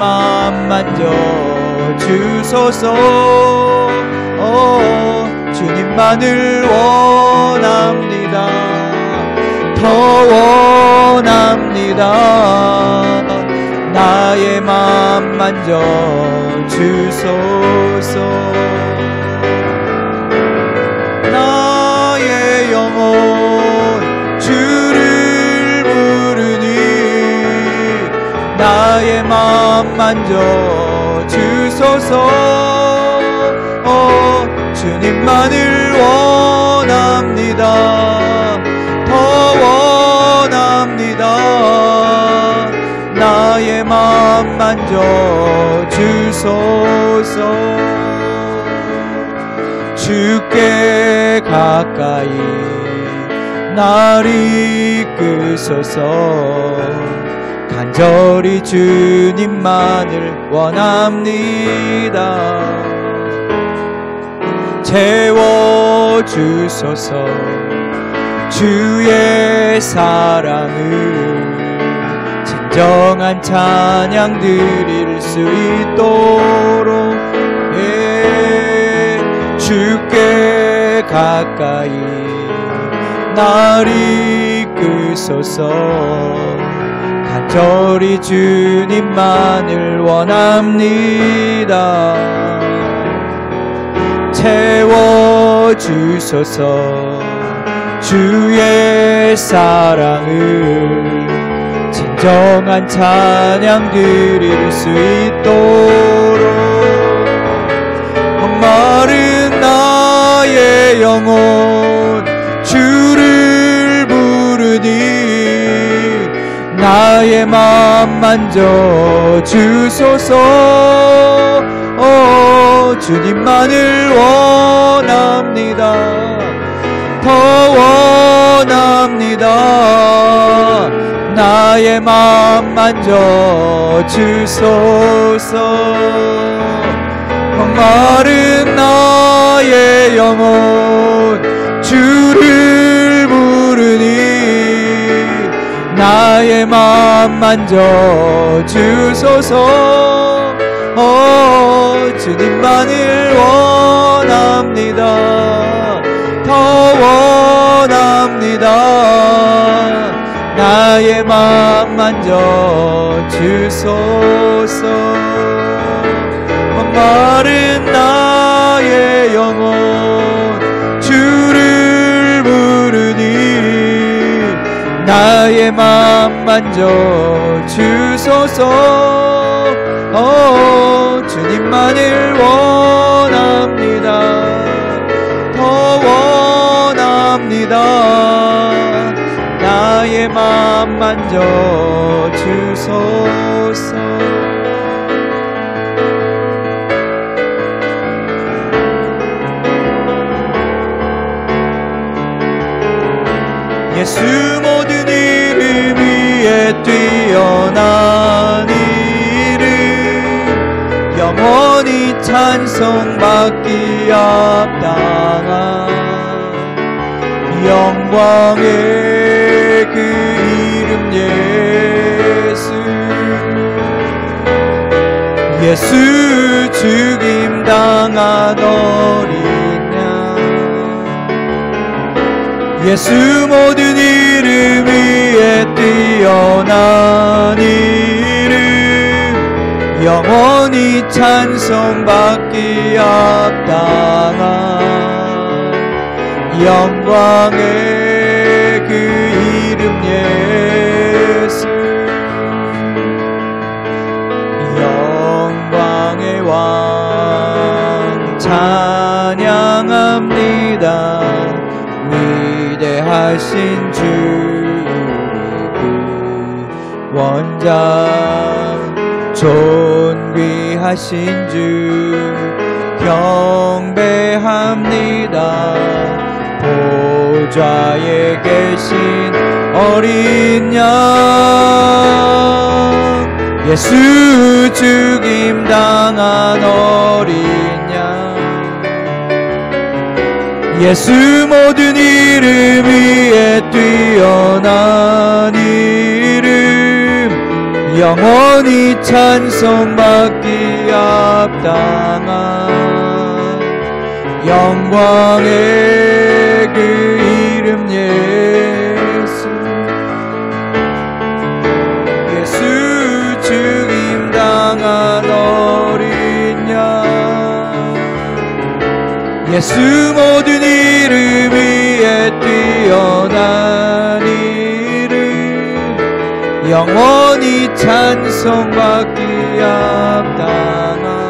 A: 마음 만져 주소서. 주님만을 원합니다. 더 원합니다. 나의 마음 만져 주소서. 나의 영혼 주를 부르니 나의 마음 만져 주소서. 주님만을 원합니다. 더 원합니다. 나의 마음 만져 주소서. 주께 가까이 날 이끄소서. 간절히 주님만을 원합니다. 채워주소서. 주의 사랑을 진정한 찬양 드릴 수 있도록 주께 가까이 날 이끄소서. 간절히 주님만을 원합니다. 채워주소서. 주의 사랑을 진정한 찬양 드릴 수 있도록 목마른 나의 영혼 주를 부르니 나의 마음 만져 주소서. 주님만을 원합니다. 더 원합니다. 나의 마음 만져 주소서. 목마른 나의 영혼 주를 부르니 나의 마음 만져 주소서. 주님만을 원합니다. 더 원합니다. 나의 마음 만져 주소서. 목마른 나의 영혼 주를 부르니 나의 마음 만져 주소서. 주님만을 원합니다. 더 원합니다. 나의 마음 만져 주소서. 예수 모든 이름 위에 뛰어난 이름 영원히 찬송받기 합당한 영광의 그 이름 예수 죽임 당한 어린 양 예수 모든 이름 위에 뛰어난 이름 영원히 찬송받기 합당한 영광의 그 이름 예수 영광의 왕 찬양합니다. 위대하신 주 원장 존귀하신 주 경배합니다. 보좌에 계신 어린 양 예수 죽임 당한 어린 양 예수 모든 이름 위에 뛰어난 이름 영원히 찬송받기 합당한 영광의 그 이름 예수. 예수 죽임 당한 어린 양. 예수 모든 이름 위에 뛰어난 이름. 영원히 찬송받기 합당한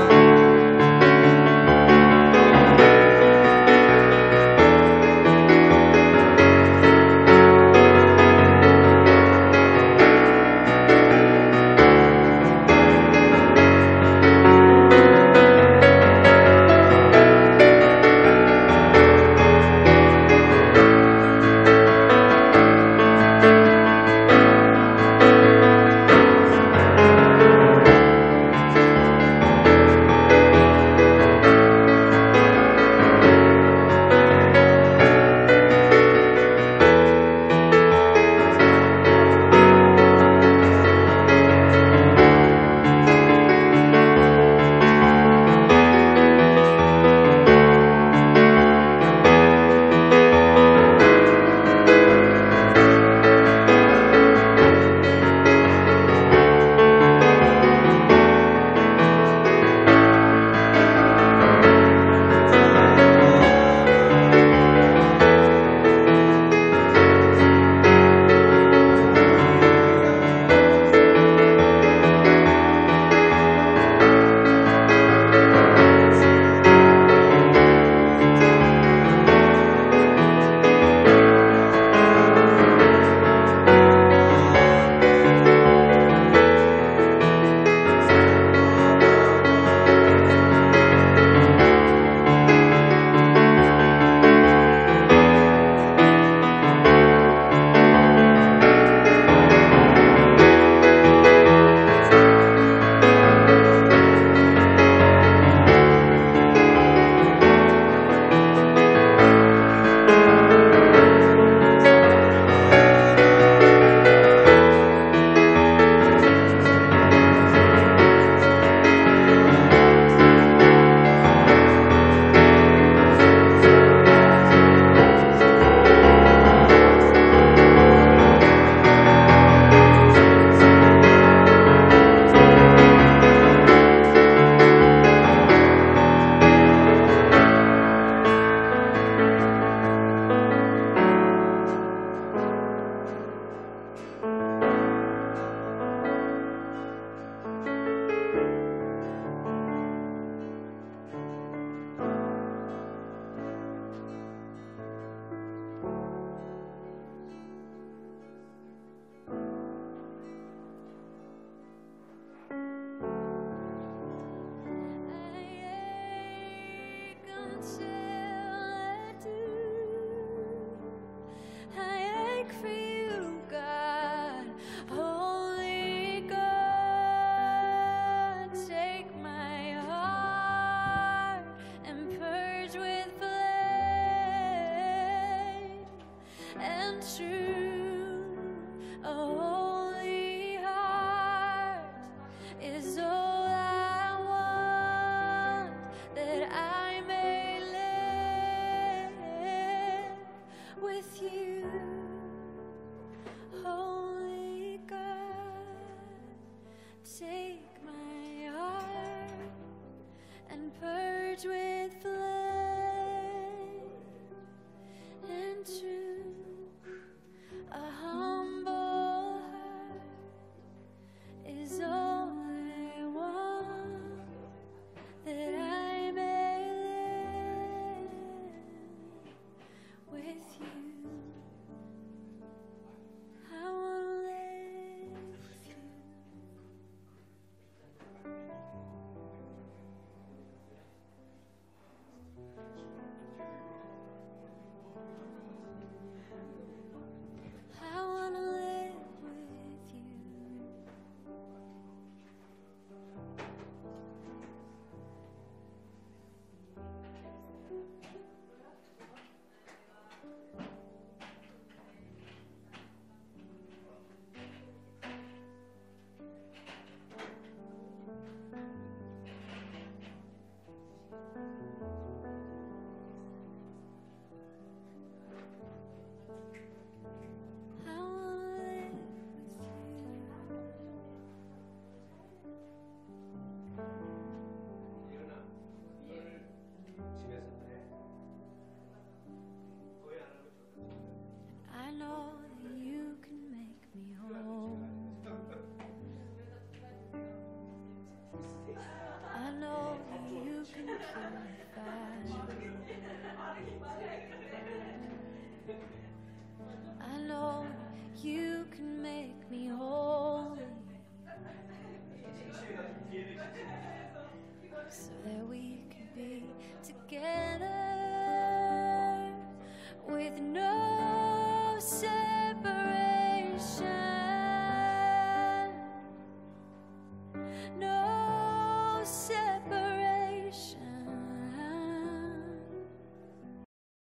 B: No